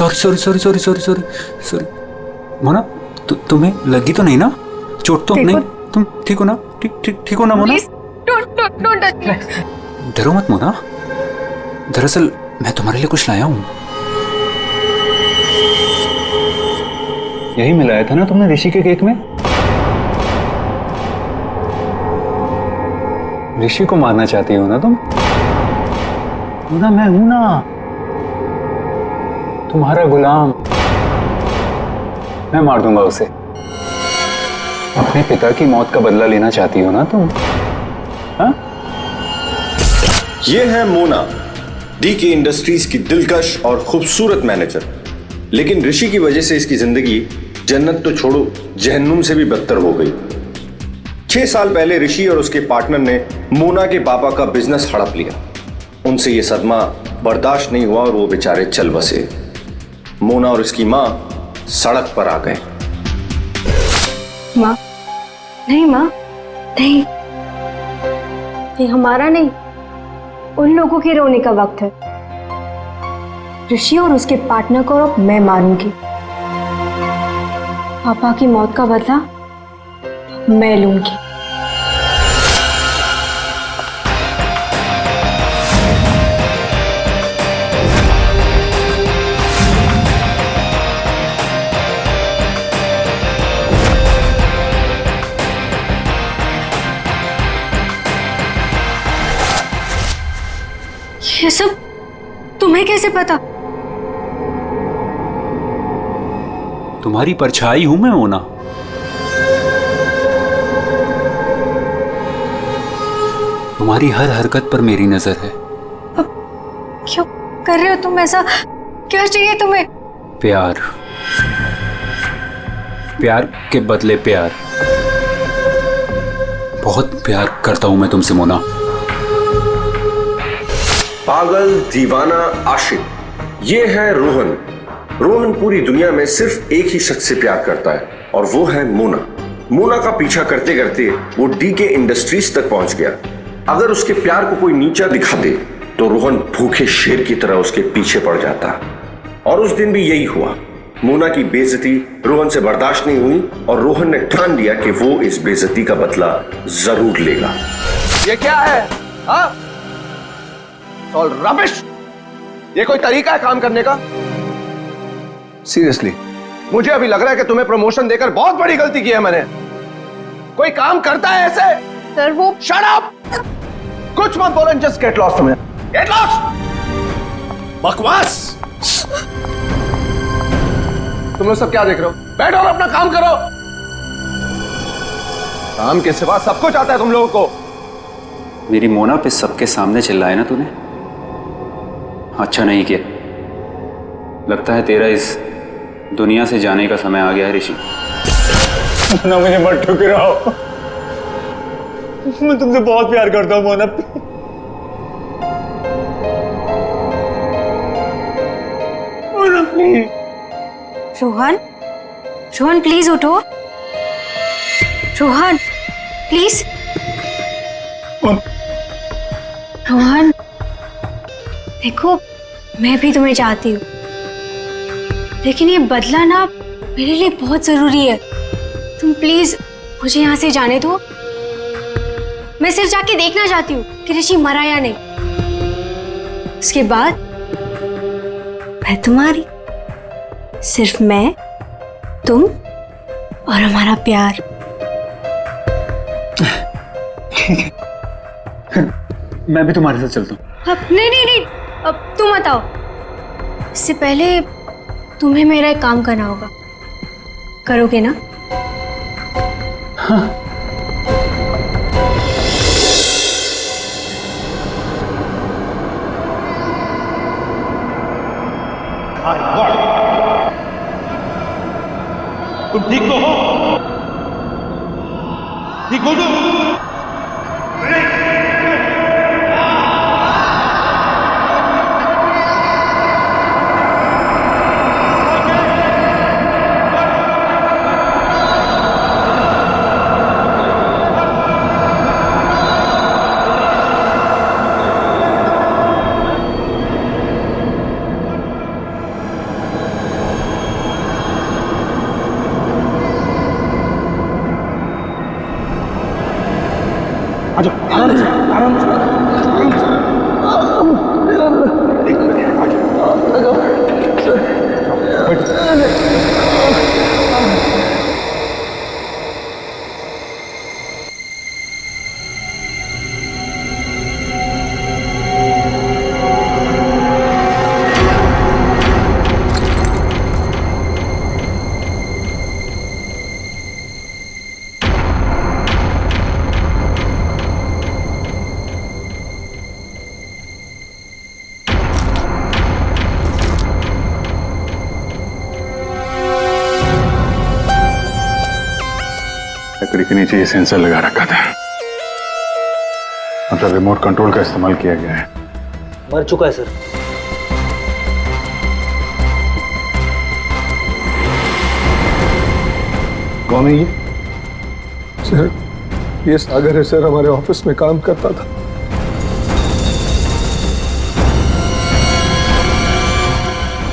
Sorry sorry sorry sorry sorry sorry sorry. Mona तुम्हें लगी तो नहीं ना? चोट तो नहीं? तुम ठीक हो ना? ठीक हो ना मोना? don't touch me. डरो मत मोना, दरअसल मैं तुम्हारे लिए कुछ लाया हूँ। यही मिलाया था ना तुमने ऋषि के केक में? ऋषि को मारना चाहती हो ना तुम? मैं हूं ना तुम्हारा गुलाम, मैं मार दूंगा उसे। अपने पिता की मौत का बदला लेना चाहती हो ना तुम? हाँ? ये है मोना, डीके इंडस्ट्रीज की दिलकश और खूबसूरत मैनेजर। लेकिन ऋषि की वजह से इसकी जिंदगी जन्नत तो छोड़ो जहन्नुम से भी बदतर हो गई। 6 साल पहले ऋषि और उसके पार्टनर ने मोना के पापा का बिजनेस हड़प लिया। उनसे यह सदमा बर्दाश्त नहीं हुआ और वो बेचारे चल बसे। मोना और उसकी मां सड़क पर आ गए। माँ, नहीं माँ, नहीं, ये हमारा नहीं, उन लोगों के रोने का वक्त है। ऋषि और उसके पार्टनर को अब मैं मारूंगी। पापा की मौत का बदला मैं लूंगी। ये सब तुम्हें कैसे पता? तुम्हारी परछाई हूं मैं मोना। तुम्हारी हर हरकत पर मेरी नजर है। क्यों कर रहे हो तुम ऐसा? क्या चाहिए तुम्हें? प्यार, प्यार के बदले प्यार। बहुत प्यार करता हूं मैं तुमसे मोना। पागल, दीवाना, आशिक, ये है रोहन। रोहन पूरी दुनिया में सिर्फ एक ही शख्स से प्यार करता है और वो है मोना। मोना का पीछा करते करते वो डीके इंडस्ट्रीज तक पहुंच गया। अगर उसके प्यार को कोई नीचा दिखा दे तो रोहन भूखे शेर की तरह उसके पीछे पड़ जाता। और उस दिन भी यही हुआ। मोना की बेइज्जती रोहन से बर्दाश्त नहीं हुई और रोहन ने ठान लिया कि वो इस बेइज्जती का बदला जरूर लेगा। ये क्या है? हाँ? All rubbish. ये कोई तरीका है काम करने का? सीरियसली मुझे अभी लग रहा है कि तुम्हें प्रमोशन देकर बहुत बड़ी गलती की है मैंने। कोई काम करता है ऐसे? सर वो शट अप! कुछ मत बोलो, जस्ट गेट लॉस्ट। तुम्हें गेट लॉस्ट। बकवास। तुम लोग सब क्या देख रहे हो? बैठो और अपना काम करो। काम के सिवा सब कुछ आता है तुम लोगों को। मेरी मोना पे सबके सामने चिल्लाया ना तूने? अच्छा नहीं किया। लगता है तेरा इस दुनिया से जाने का समय आ गया है ऋषि। मोना मुझे मत ठुकराओ, मैं तुमसे बहुत प्यार करता हूँ मोना। मोना प्लीज। रोहन, रोहन प्लीज उठो। रोहन प्लीज। रोहन देखो, मैं भी तुम्हें चाहती हूँ, लेकिन ये बदला ना मेरे लिए बहुत जरूरी है। तुम प्लीज मुझे यहाँ से जाने दो। मैं सिर्फ जाके देखना चाहती हूँ कि ऋषि मरा या नहीं। उसके बाद मैं तुम्हारी, सिर्फ मैं, तुम और हमारा प्यार। मैं भी तुम्हारे साथ चलता हूँ। अब नहीं, अब तुम बताओ। इससे पहले तुम्हें मेरा एक काम करना होगा। करोगे ना? हाँ। तुम ठीक तो हो? ठीक हो तुम? के नीचे ये सेंसर लगा रखा था, मतलब रिमोट कंट्रोल का इस्तेमाल किया गया है। मर चुका है सर। कौन है ये? सर, ये सागर है सर, हमारे ऑफिस में काम करता था।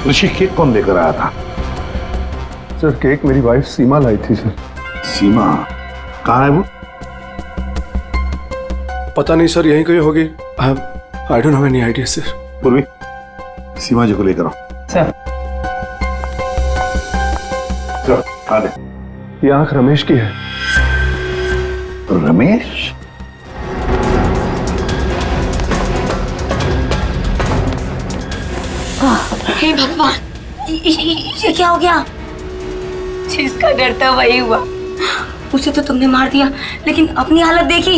ऋषि केक कौन लेकर आया था? सर, केक मेरी वाइफ सीमा लाई थी सर। सीमा कहाँ है वो? पता नहीं सर, यहीं कहीं होगी। I don't have any idea sir. पूर्वी, सीमा जी को लेकर आओ। सर। चलो आ दे। ये आंख रमेश की है। रमेश? हे भगवान, ये क्या हो गया? जिसका डर था वही हुआ। उसे तो तुमने मार दिया, लेकिन अपनी हालत देखी।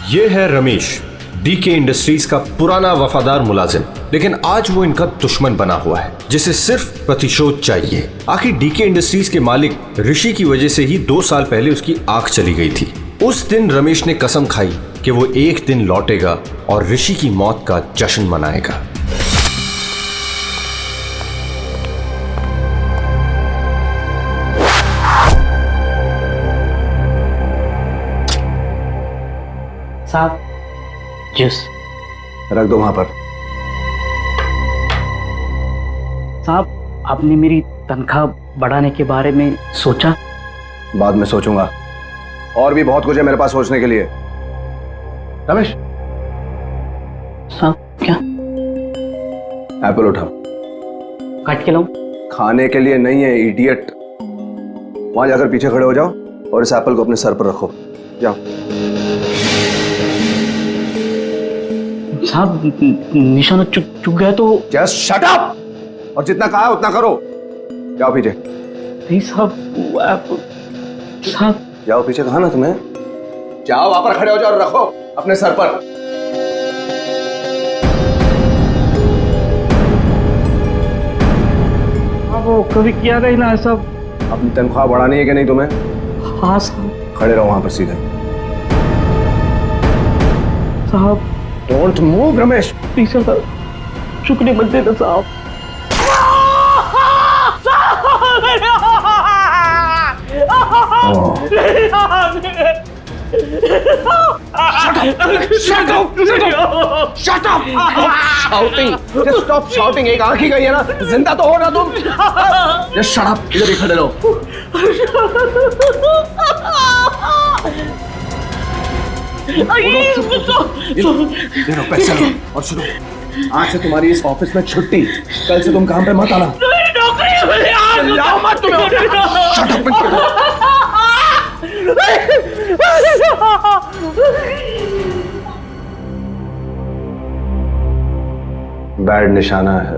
ये है रमेश, डीके इंडस्ट्रीज का पुराना वफादार मुलाजिम, लेकिन आज वो इनका दुश्मन बना हुआ है जिसे सिर्फ प्रतिशोध चाहिए। आखिर डीके इंडस्ट्रीज के मालिक ऋषि की वजह से ही 2 साल पहले उसकी आंख चली गई थी। उस दिन रमेश ने कसम खाई कि वो एक दिन लौटेगा और ऋषि की मौत का जश्न मनाएगा। साहब, जूस रख दो वहां पर। साहब, आपने मेरी तनख्वाह बढ़ाने के बारे में सोचा? बाद में सोचूंगा, और भी बहुत कुछ है मेरे पास सोचने के लिए। रमेश, साहब क्या? एप्पल उठाओ। काट के लाऊं? खाने के लिए नहीं है इडियट। वहां जाकर पीछे खड़े हो जाओ और इस एप्पल को अपने सर पर रखो। जाओ। साहब, निशाना चुक गया तो। जस्ट शट अप, और जितना कहा उतना करो। जाओ पीछे। नहीं साहब, साहब जाओ पीछे। कहा ना तुम्हें? जाओ, वहां पर खड़े हो जाओ और रखो अपने सर पर। वो कभी किया नहीं ना ऐसा। अपनी तनख्वाह बढ़ानी है कि नहीं तुम्हें? हाँ साहब। खड़े रहो वहां पर सीधे। साहब don't move Ramesh. Please sir, चुकने मत देना साहब। Shut up! Shouting. Just stop shouting. एक आंख ही गई है ना, जिंदा तो हो ना तुम। Just shut up. इधर ही खड़े रहो। ये लो पैसे लो और सुनो, आज से तुम्हारी इस ऑफिस में छुट्टी। कल से तुम काम पे मत आना। लाओ मत तुम्हें। Shut up. बैड निशाना है।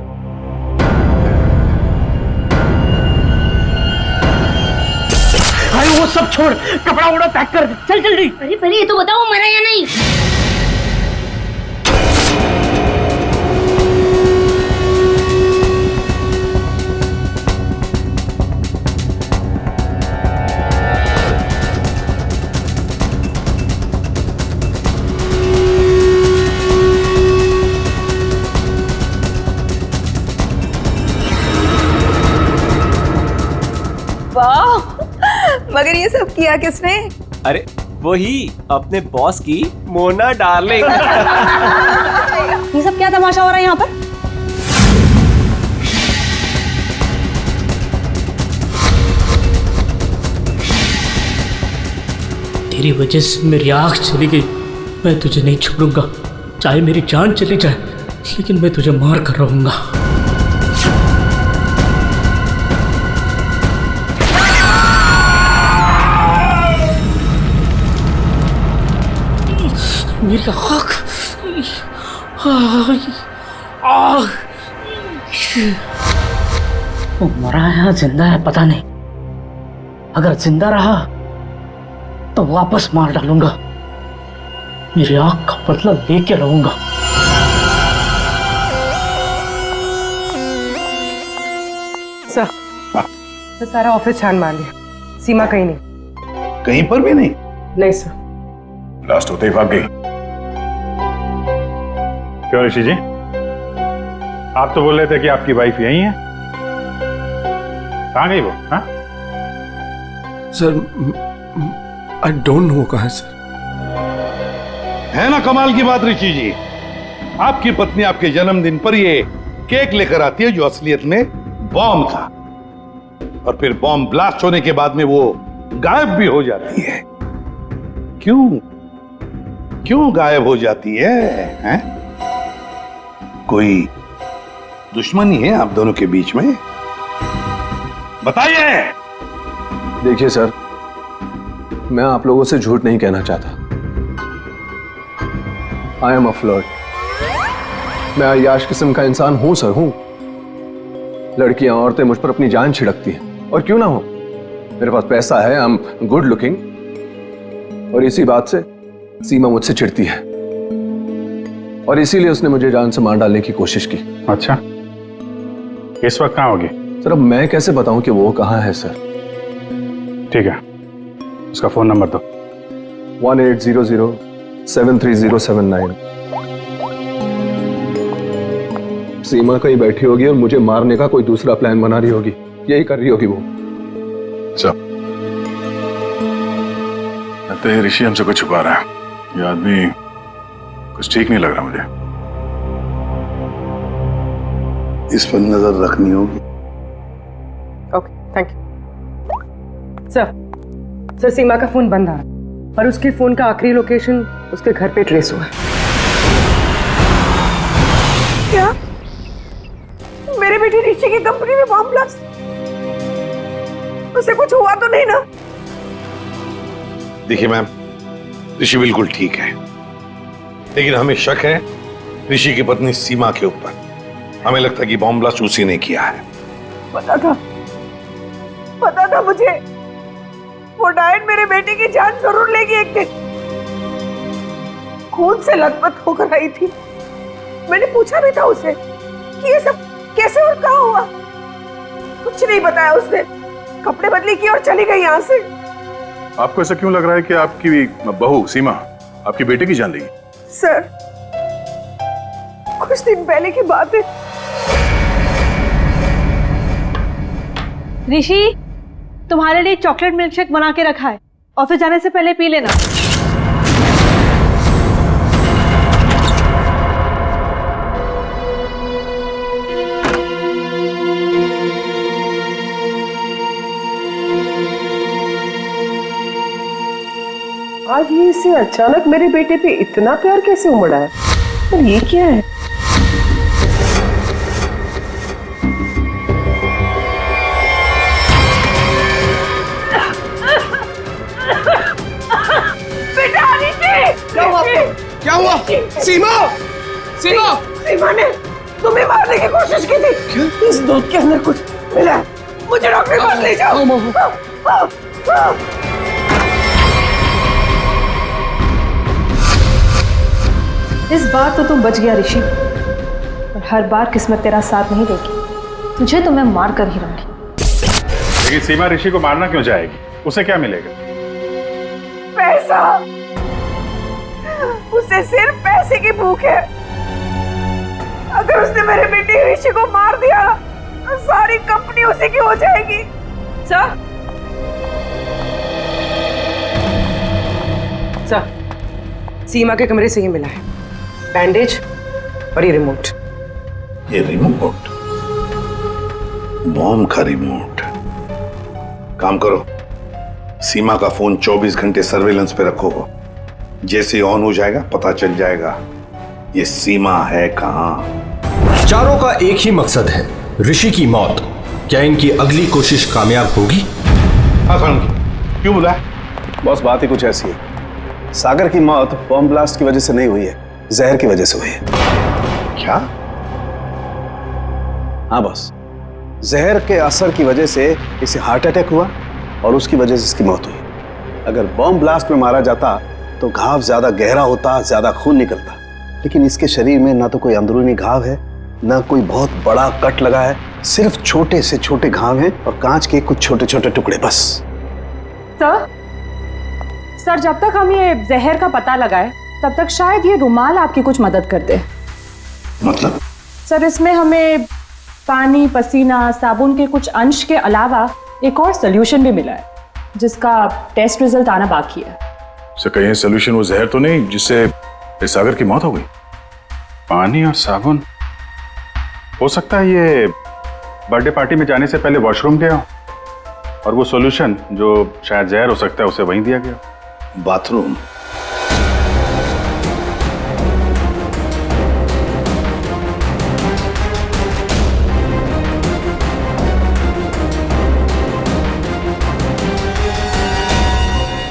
भाई वो सब छोड़, कपड़ा वपड़ा पैक कर, चल जल्दी। अरे पहले ये तो बताओ मरा या नहीं। मगर ये सब किया किसने? अरे वही अपने बॉस की मोना डार्लिंग। ये सब क्या तमाशा हो रहा है यहाँ पर? तेरी वजह से मेरी आंख चली गई। मैं तुझे नहीं छोड़ूंगा, चाहे मेरी जान चली जाए, लेकिन मैं तुझे मार कर रहूंगा। मेरी आँख, वो मरा है या जिंदा है पता नहीं। अगर जिंदा रहा तो वापस मार डालूंगा। मेरी आँख का बदला लेके रहूंगा। सर, मैं सारा ऑफिस छान मार लिया। सीमा कहीं नहीं। कहीं पर भी नहीं? नहीं सर। लास्ट होते ही भाग गई। क्यों ऋषि जी, आप तो बोल रहे थे कि आपकी वाइफ यही है, कहाँ गई वो? हाँ? सर आई डोंट नो कहाँ है सर। है ना कमाल की बात ऋषि जी, आपकी पत्नी आपके जन्मदिन पर ये केक लेकर आती है जो असलियत में बॉम्ब था, और फिर बॉम्ब ब्लास्ट होने के बाद में वो गायब भी हो जाती है। क्यों क्यों गायब हो जाती है, हैं? कोई दुश्मनी है आप दोनों के बीच में? बताइए। देखिए सर, मैं आप लोगों से झूठ नहीं कहना चाहता। I am a flirt. मैं अय्याश किस्म का इंसान हूं सर, हूं। लड़कियां औरतें मुझ पर अपनी जान छिड़कती हैं, और क्यों ना हो, मेरे पास पैसा है, आई एम गुड लुकिंग, और इसी बात से सीमा मुझसे चिढ़ती है, और इसीलिए उसने मुझे जान से मार डालने की कोशिश की। अच्छा, इस वक्त कहाँ होगी? सर अब मैं कैसे बताऊं कि वो कहाँ है सर? ठीक है, उसका फोन नंबर दो। 1800-73079। सीमा कहीं बैठी होगी और मुझे मारने का कोई दूसरा प्लान बना रही होगी, यही कर रही होगी वो। लगता है ऋषि हमसे कुछ छुपा रहा है। ये आदमी कुछ ठीक नहीं लग रहा मुझे। इस पर नजर रखनी होगी। Okay, thank you sir. Sir Seema का फोन बंद आ रहा है, पर उसके फोन का आखिरी लोकेशन उसके घर पे ट्रेस हुआ है। क्या मेरे बेटी ऋषि की कंपनी में बॉम्ब ब्लास्ट? उसे कुछ हुआ तो नहीं ना? देखिए मैम, ऋषि बिल्कुल ठीक है, लेकिन हमें शक है ऋषि की पत्नी सीमा के ऊपर। हमें लगता है कि बॉम्ब ब्लास्ट उसी ने किया है। पता था मुझे, वो डायन मेरे बेटे की जान जरूर लेगी एक दिन। खून से लथपथ होकर आई थी। मैंने पूछा भी था उसे कि ये सब कैसे और कहाँ हुआ। कुछ नहीं बताया उसने, कपड़े बदली की और चली गई यहाँ से। आपको ऐसा क्यों लग रहा है कि आपकी बहू सीमा आपकी बेटे की जान लेगी? सर कुछ दिन पहले की बात है। ऋषि, तुम्हारे लिए चॉकलेट मिल्कशेक बना के रखा है, ऑफिस जाने से पहले पी लेना। आज ये इससे अचानक मेरे बेटे पे इतना प्यार कैसे उमड़ा है? और ये क्या है? बेटा ऋषि! क्या हुआ? सीमा! सीमा! सीमा ने तुम्हें मारने की कोशिश की थी। इस दूध के अंदर कुछ मिला है, मुझे डॉक्टर के पास ले जाओ। इस बार तो तुम बच गया ऋषि, और हर बार किस्मत तेरा साथ नहीं देगी। तुझे तो मैं मार कर ही रहूंगी। लेकिन सीमा ऋषि को मारना क्यों चाहेगी? उसे क्या मिलेगा? पैसा। उसे सिर्फ पैसे की भूख है। अगर उसने मेरे बेटे ऋषि को मार दिया तो सारी कंपनी उसी की हो जाएगी। सर सीमा के कमरे से ये मिला है, बैंडेज और ये रिमोट। ये रिमोट? बॉम्ब का रिमोट? काम करो, सीमा का फोन 24 घंटे सर्वेलेंस पे रखो। जैसे ऑन हो जाएगा पता चल जाएगा ये सीमा है कहां। चारों का एक ही मकसद है, ऋषि की मौत। क्या इनकी अगली कोशिश कामयाब होगी? क्यों बुलाया? बॉस बात ही कुछ ऐसी है, सागर की मौत बॉम्ब ब्लास्ट की वजह से नहीं हुई है, जहर की वजह से हुई है। क्या? हाँ बॉस, जहर के असर की वजह से इसे हार्ट अटैक हुआ और उसकी वजह से इसकी मौत हुई। अगर बॉम्ब ब्लास्ट में मारा जाता तो घाव ज्यादा गहरा होता, ज्यादा खून निकलता, लेकिन इसके शरीर में ना तो कोई अंदरूनी घाव है, ना कोई बहुत बड़ा कट लगा है, सिर्फ छोटे से छोटे घाव हैं और कांच के कुछ छोटे छोटे टुकड़े बस। सर जब तक हम ये जहर का पता लगाए तब तक शायद ये रुमाल आपकी कुछ मदद कर दे। मतलब? सर इसमें हमें पानी, पसीना, साबुन के कुछ अंश के अलावा एक और सोल्यूशन भी मिला है जिसका टेस्ट रिजल्ट आना बाकी है। से कहीं सोल्यूशन वो जहर तो नहीं जिससे इस सागर की मौत हो गई? पानी और साबुन, हो सकता है ये बर्थडे पार्टी में जाने से पहले वॉशरूम गया और वो सॉल्यूशन जो शायद जहर हो सकता है उसे वहीं दिया गया। बाथरूम?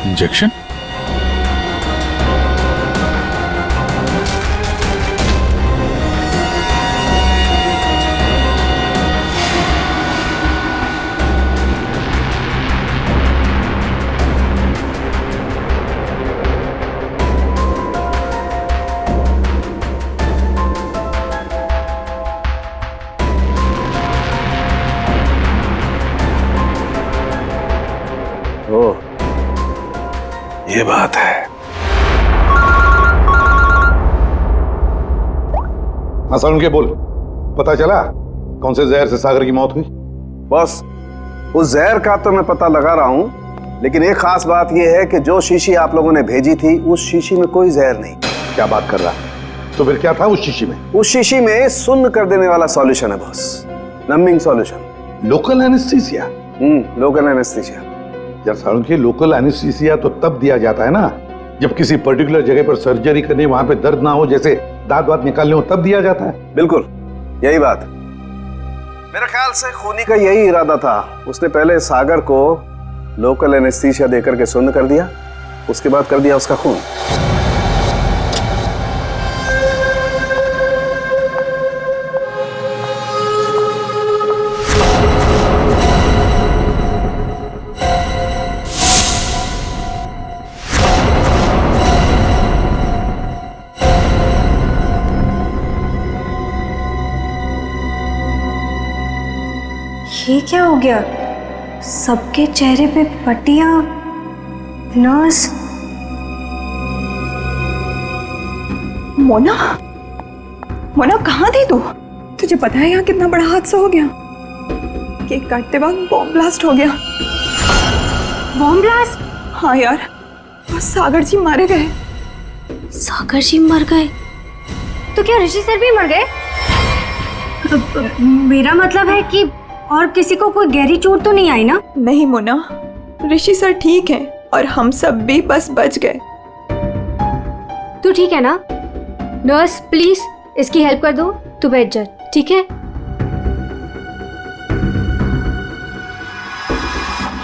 इंजेक्शन? ये बात है। मसल उनके बोल, पता चला कौन से जहर से सागर की मौत हुई? बस उस जहर का तो मैं पता लगा रहा हूं, लेकिन एक खास बात यह है कि जो शीशी आप लोगों ने भेजी थी उस शीशी में कोई जहर नहीं। क्या बात कर रहा? तो फिर क्या था उस शीशी में? उस शीशी में सुन्न कर देने वाला सॉल्यूशन है boss, numbing solution. Local anaesthesia? Local anaesthesia. यार सारुण के लोकल एनेस्थीसिया तो तब दिया जाता है ना जब किसी पर्टिकुलर जगह पर सर्जरी करनी, वहां पे दर्द ना हो, जैसे दांत वात निकालने हो, तब दिया जाता है। बिल्कुल यही बात। मेरे ख्याल से खूनी का यही इरादा था। उसने पहले सागर को लोकल एनेस्थीसिया देकर के सुन्न कर दिया, उसके बाद कर दिया उसका खून। ये क्या हो गया? सबके चेहरे पे पट्टियां, नर्स। मोना, मोना कहाँ थी तू? तुझे पता है यहाँ कितना बड़ा हादसा हो गया? केक काटते वक्त बॉम्ब ब्लास्ट हो गया। Bomb blast? हाँ यार, और सागर जी मारे गए। सागर जी मर गए? तो क्या ऋषि सर भी मर गए? मेरा मतलब है कि और किसी को कोई गहरी चोट तो नहीं आई ना? नहीं मोना, ऋषि सर ठीक हैं और हम सब भी बस बच गए। तू ठीक है ना? नर्स प्लीज इसकी हेल्प कर दो, तू बैठ जा, ठीक है?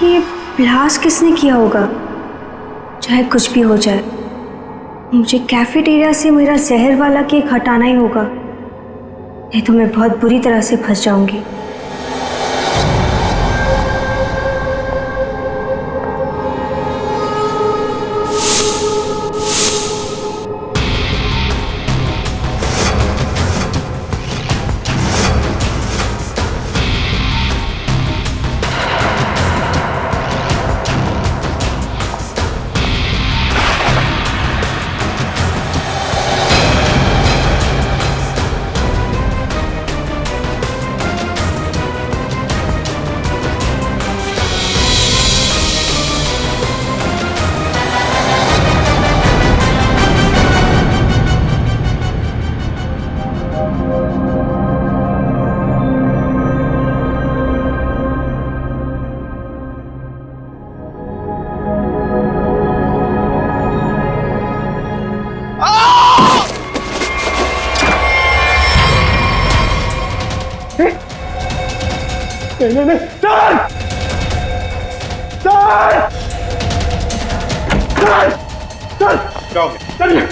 ये ब्लास्ट किसने किया होगा? चाहे कुछ भी हो जाए, मुझे कैफेटेरिया से मेरा जहर वाला केक हटाना ही होगा, नहीं तो मैं बहुत बुरी तरह से फंस जाऊंगी। नहीं, सर! सर! सर! सर! क्या हो गया? चलिए।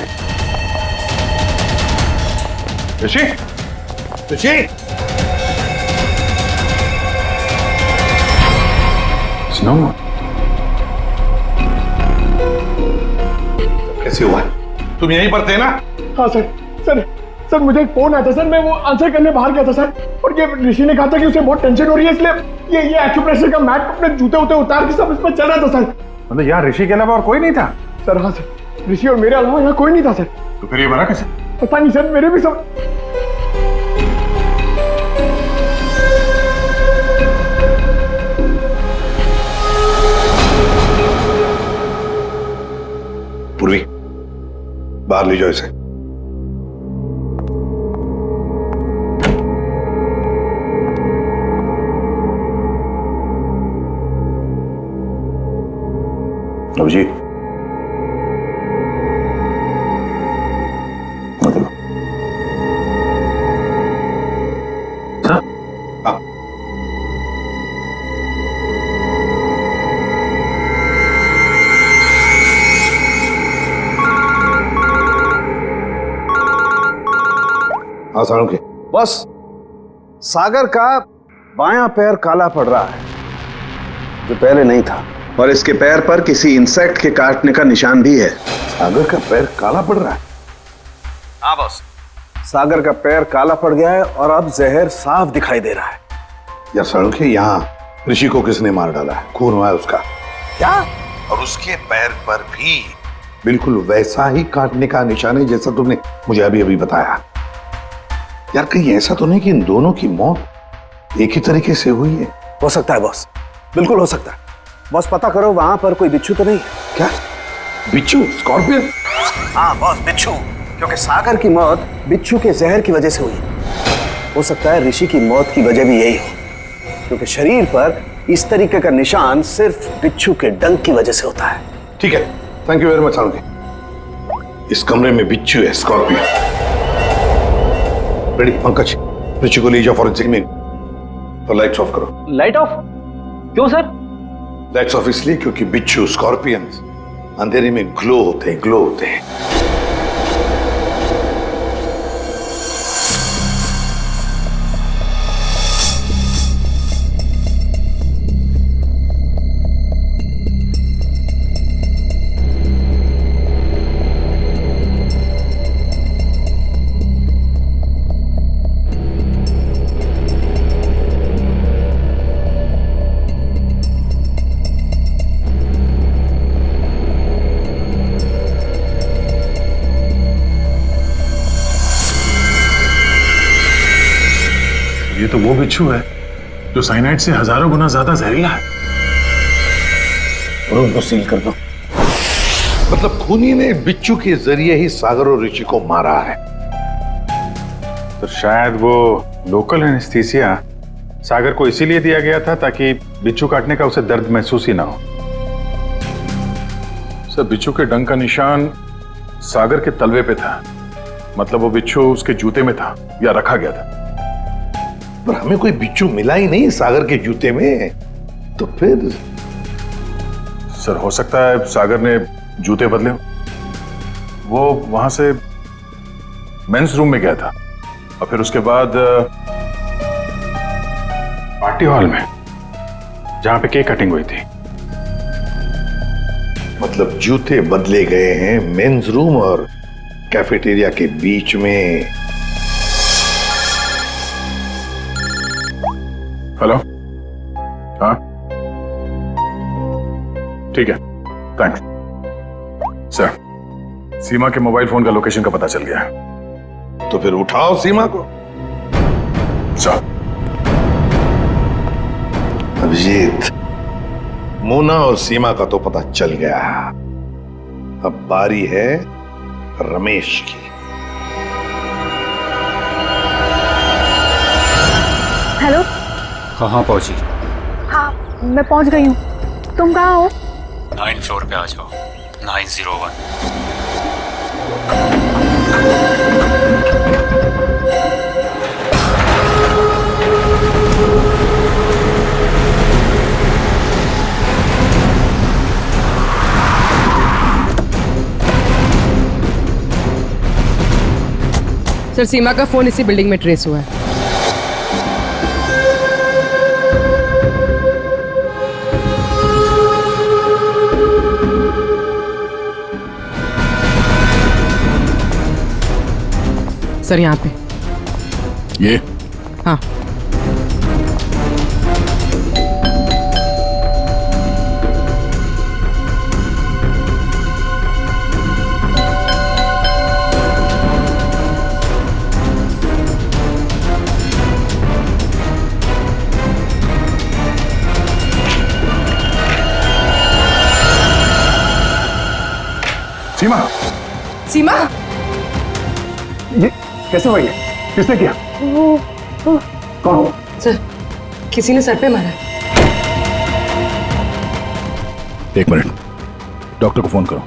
ऋषि? ऋषि? स्नो? कैसे हुआ? तुम यहीं पर थे ना? हाँ सर, सर मुझे एक फोन आया था सर, मैं वो आंसर करने बाहर गया था सर, और ये ऋषि ने कहा था कि उसे बहुत टेंशन हो रही है, इसलिए ये एक्यूप्रेशर का मैट अपने जूते उतार के सब इस पर चल रहा था सर। मतलब यहाँ ऋषि के अलावा और कोई नहीं था? सर हाँ सर, ऋषि और मेरे अलावा यहाँ कोई नहीं था सर। तो फिर ये मरा कैसे? पता नहीं सर, मेरे भी सब। पूर्वी, बाहर ले जाओ इसे। अभिजीत, हाँ साळुंखे। बस सागर का बायां पैर काला पड़ रहा है, जो पहले नहीं था, और इसके पैर पर किसी इंसेक्ट के काटने का निशान भी है। सागर का पैर काला पड़ रहा है? हाँ बॉस, सागर का पैर काला पड़ गया है और अब जहर साफ दिखाई दे रहा है। यार साळुंखे, यहाँ ऋषि को किसने मार डाला है? खून हुआ है उसका। क्या? और उसके पैर पर भी बिल्कुल वैसा ही काटने का निशान है जैसा तुमने मुझे अभी अभी बताया। यार कहीं ऐसा तो नहीं कि इन दोनों की मौत एक ही तरीके से हुई है? हो सकता है बॉस, बिल्कुल हो सकता है। बॉस पता करो वहां पर कोई बिच्छू तो नहीं है। क्या बिच्छू? स्कॉर्पियन? हाँ बॉस, बिच्छू, क्योंकि सागर की मौत बिच्छू के जहर की वजह से हुई। हो सकता है ऋषि की मौत की वजह भी यही हो, क्योंकि शरीर पर इस तरीके का निशान सिर्फ बिच्छू के डंक की वजह से होता है। ठीक है, thank you very much Salunkhe. इस कमरे में बिच्छू है, स्कॉर्पियन। रेडी पंकज, ऋषि को ले जाओ फॉरेंसिक में और लाइट्स ऑफ करो। Light of? क्यों सर? लाइट्स ऑफ इसलिए क्योंकि बिच्छू, स्कॉर्पियन अंधेरे में ग्लो होते हैं, ग्लो होते हैं। ये तो वो बिच्छू है जो साइनाइड से हजारों गुना ज्यादा जहरीला है। और उनको सील कर दो। मतलब खूनी ने बिच्छू के जरिए ही सागर और ऋषि को मारा है। तो शायद वो लोकल एनेस्थीसिया सागर को इसीलिए दिया गया था ताकि बिच्छू काटने का उसे दर्द महसूस ही ना हो। सर, बिच्छू के डंक का निशान सागर के तलवे पे था, मतलब वो बिच्छू उसके जूते में था या रखा गया था। पर हमें कोई बिच्छू मिला ही नहीं सागर के जूते में, तो फिर? सर, हो सकता है सागर ने जूते बदले हो। वो वहां से मेंस रूम में गया था और फिर उसके बाद पार्टी हॉल में जहां पे केक कटिंग हुई थी। मतलब जूते बदले गए हैं मेंस रूम और कैफेटेरिया के बीच में। हेलो, हाँ ठीक है, थैंक्स सर। सीमा के मोबाइल फोन का लोकेशन का पता चल गया है। तो फिर उठाओ सीमा को। सर। अभिजीत, मोना और सीमा का तो पता चल गया, अब बारी है रमेश की। हेलो। कहाँ पहुंची? हाँ, मैं पहुंच गई हूँ। तुम कहाँ हो? 9 फ्लोर पे आ जाओ। 901। सर, सीमा का फोन इसी बिल्डिंग में ट्रेस हुआ है। सर, यहाँ पे ये? हाँ। सीमा, सीमा, ये कैसे हुआ? ये किसने किया? कौन? सर, किसी ने सर पे मारा है। एक मिनट, डॉक्टर को फोन करो।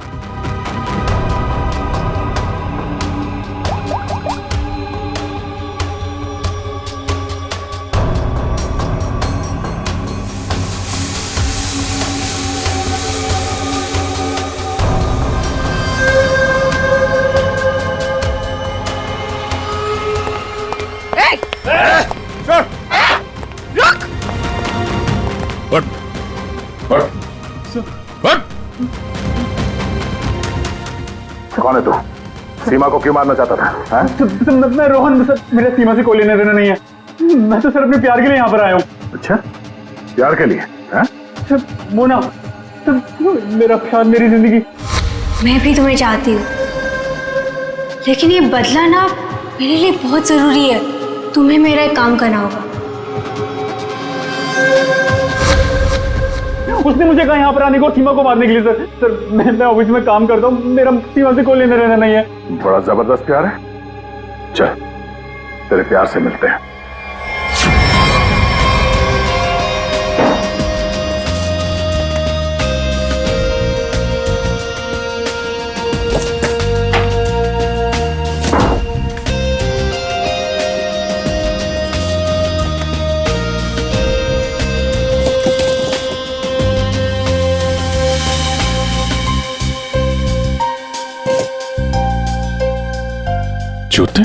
कौन है तू? सीमा को क्यों मारना चाहता था? मैं रोहन, सर मेरे सीमा से कोई लेना देना नहीं है। मैं तो सर अपने प्यार के लिए यहाँ पर आया हूँ। अच्छा, प्यार के लिए? सर मोना, सर मेरा प्यार, मेरी जिंदगी। मैं भी तुम्हें चाहती हूँ, लेकिन ये बदला ना मेरे लिए बहुत जरूरी है। तुम्हें मेरा एक काम करना होगा। उसने मुझे कहा यहाँ पर आने को और सीमा को मारने के लिए। सर मैं ऑफिस में काम करता हूँ, मेरा सीमा से कोई लेना देना नहीं है। बड़ा जबरदस्त प्यार है। चल, तेरे प्यार से मिलते हैं। जूते?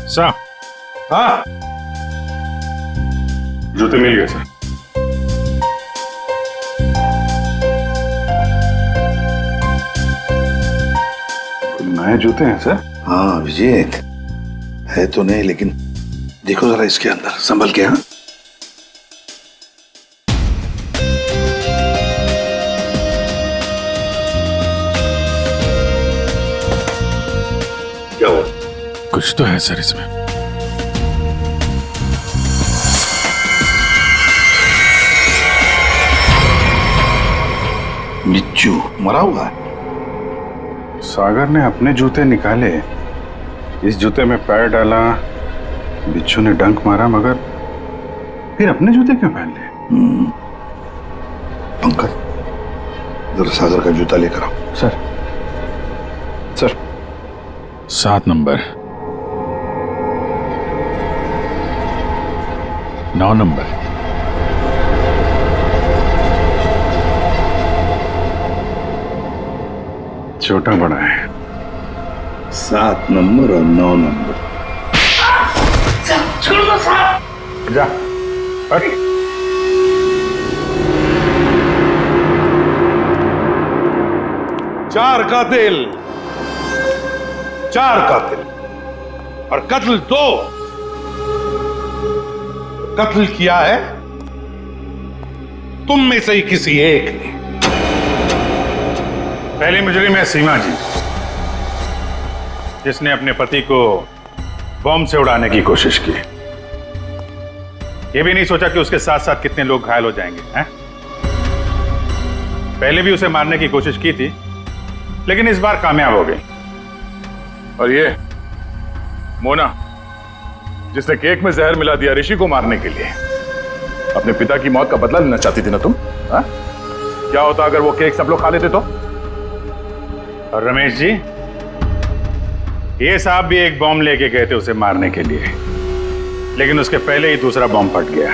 सर, हाँ, जूते मिल गए सर। नए जूते हैं सर? हाँ विजेत, है तो नहीं, लेकिन देखो जरा इसके अंदर, संभल के। हाँ, क्या हुआ? कुछ तो है सर इसमें। बिच्छू मरा हुआ है। सागर ने अपने जूते निकाले, इस जूते में पैर डाला, बिच्छू ने डंक मारा, मगर फिर अपने जूते क्यों पहन लिए? पंकज, जरा सागर का जूता लेकर आओ। सर, सर 7 नंबर, 9 नंबर, छोटा बड़ा है। 7 नंबर और 9 नंबर। छोड़ दो साहब। जा। अरे 4 कातिल, 4 कातिल और कत्ल 2। कत्ल किया है तुम में से ही किसी एक ने। पहली मुजरिम है सीमा जी, जिसने अपने पति को बॉम्ब से उड़ाने की कोशिश की। यह भी नहीं सोचा कि उसके साथ साथ कितने लोग घायल हो जाएंगे, हैं? पहले भी उसे मारने की कोशिश की थी, लेकिन इस बार कामयाब हो गई। और ये मोना, जिसने केक में जहर मिला दिया ऋषि को मारने के लिए, अपने पिता की मौत का बदला लेना चाहती थी ना तुम? हा? क्या होता अगर वो केक सब लोग खा लेते तो? और रमेश जी, ये साहब भी एक बॉम्ब लेके गए थे उसे मारने के लिए, लेकिन उसके पहले ही दूसरा बॉम्ब फट गया।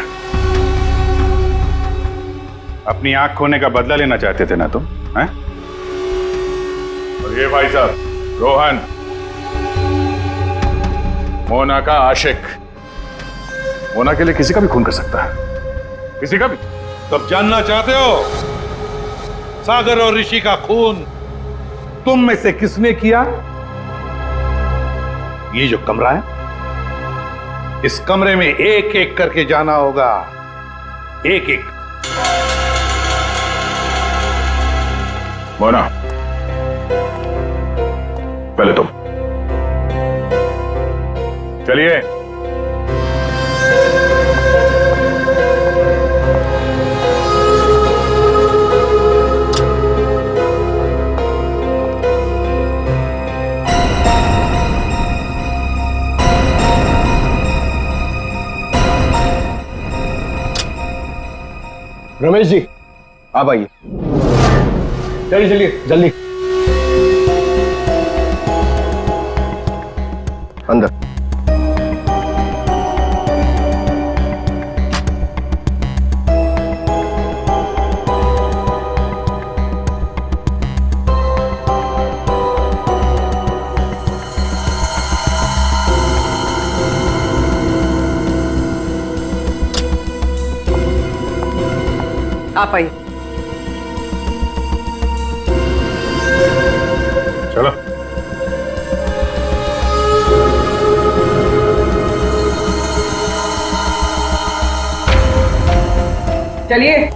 अपनी आंख खोने का बदला लेना चाहते थे ना तुम? हैं? और ये भाई साहब रोहन, मोना का आशिक, मोना के लिए किसी का भी खून कर सकता है, किसी का भी। तब जानना चाहते हो सागर और ऋषि का खून तुम में से किसने किया? ये जो कमरा है, इस कमरे में एक एक करके जाना होगा, एक एक। मोना, पहले तुम चलिए। रमेश जी आप आइए, चलिए चलिए जल्दी अंदर। आप आइए। चलो। चलिए।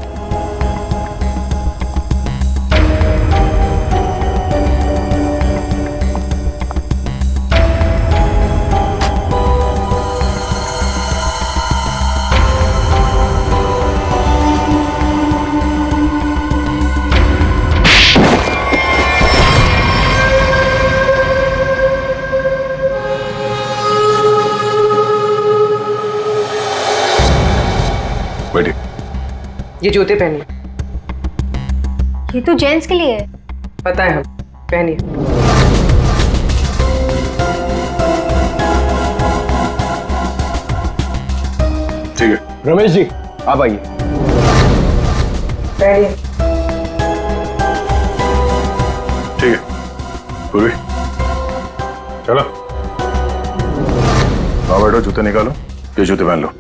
बैठिए। ये जूते पहनिए। ये तो जेंट्स के लिए है। पता है, हम पहनिए। ठीक है। रमेश जी आप आइए। पहनिए। ठीक है पूर्वी, चलो आओ बैठो, जूते निकालो, ये जूते पहन लो।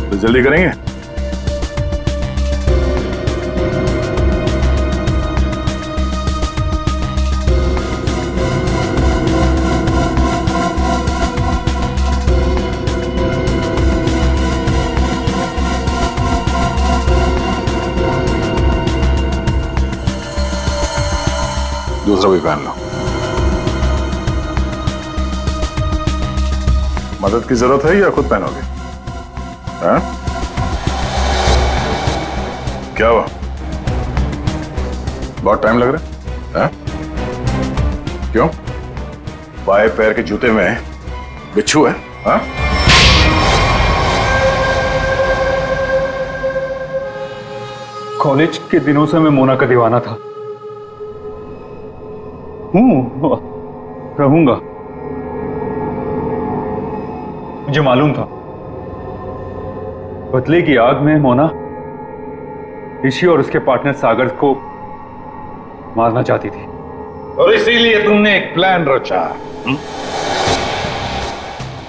तो जल्दी करेंगे। दूसरा भी पहन लो। मदद की जरूरत है या खुद पहनोगे? हाँ? क्या हुआ? बहुत टाइम लग रहा है? हाँ? क्यों? बाएं पैर के जूते में बिच्छू है? हाँ? कॉलेज के दिनों से मैं मोना का दीवाना था, रहूंगा। मुझे मालूम था बदले की आग में मोना ऋषि और उसके पार्टनर सागर को मारना चाहती थी, और इसीलिए तुमने एक प्लान रचा।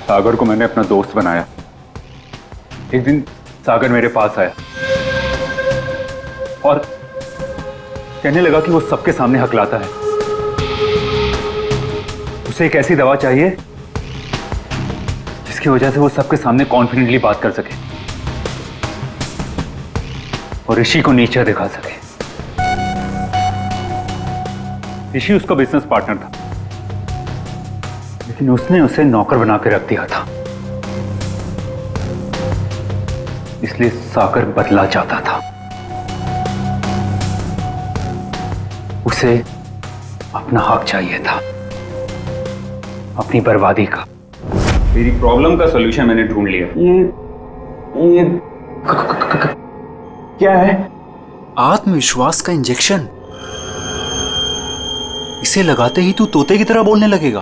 सागर को मैंने अपना दोस्त बनाया। एक दिन सागर मेरे पास आया और कहने लगा कि वो सबके सामने हकलाता है। उसे एक ऐसी दवा चाहिए जिसकी वजह से वो सबके सामने कॉन्फिडेंटली बात कर सके और ऋषि को नीचे दिखा सके। ऋषि उसका बिजनेस पार्टनर था, लेकिन उसने उसे नौकर बना के रख दिया था, इसलिए सागर बदला चाहता था। उसे अपना हक चाहिए था, अपनी बर्बादी का। मेरी प्रॉब्लम का सॉल्यूशन मैंने ढूंढ लिया। ये क्या है? आत्मविश्वास का इंजेक्शन। इसे लगाते ही तू तोते की तरह बोलने लगेगा।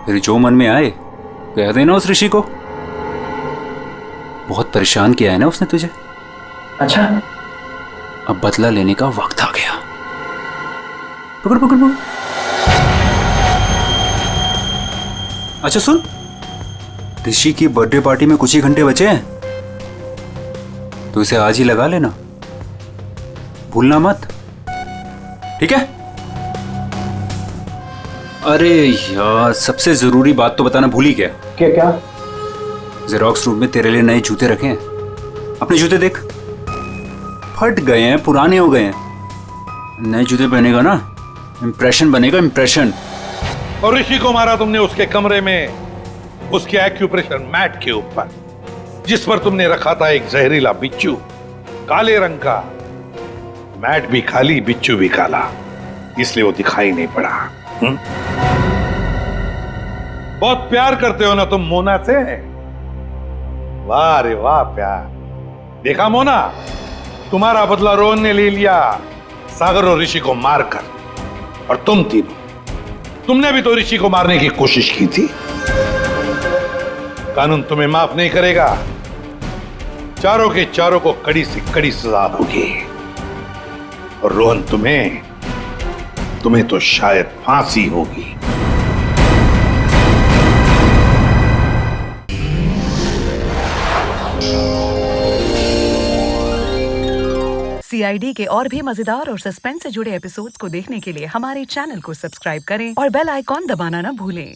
फिर जो मन में आए कह देना उस ऋषि को। बहुत परेशान किया है ना उसने तुझे। अच्छा, अब बदला लेने का वक्त आ गया। पकड़ पकड़ पकड़। अच्छा सुन, ऋषि की बर्थडे पार्टी में कुछ ही घंटे बचे हैं, तो इसे आज ही लगा लेना, भूलना मत, ठीक है? अरे यार, सबसे जरूरी बात तो बताना भूल ही गया। क्या क्या? जेरोक्स रूम में तेरे लिए नए जूते रखे हैं। अपने जूते देख, फट गए हैं, पुराने हो गए हैं। नए जूते पहनेगा ना, इंप्रेशन बनेगा, इंप्रेशन। और ऋषि को मारा तुमने उसके कमरे में, उसके एक्यूप्रेशर मैट के ऊपर, जिस पर तुमने रखा था एक जहरीला बिच्छू, काले रंग का। मैट भी खाली, बिच्छू भी काला। इसलिए वो दिखाई नहीं पड़ा। बहुत प्यार करते हो ना तुम मोना से। वाह रे वाह प्यार। देखा मोना, तुम्हारा बदला रोहन ने ले लिया सागर और ऋषि को मारकर, और तुम तीनों, तुमने भी तो ऋषि को मारने की कोशिश की थी। कानून तुम्हें माफ नहीं करेगा। चारों के चारों को कड़ी से कड़ी सजा होगी। और रोहन, तुम्हें तो शायद फांसी होगी। CID के और भी मजेदार और सस्पेंस से जुड़े एपिसोड्स को देखने के लिए हमारे चैनल को सब्सक्राइब करें और बेल आइकॉन दबाना ना भूलें।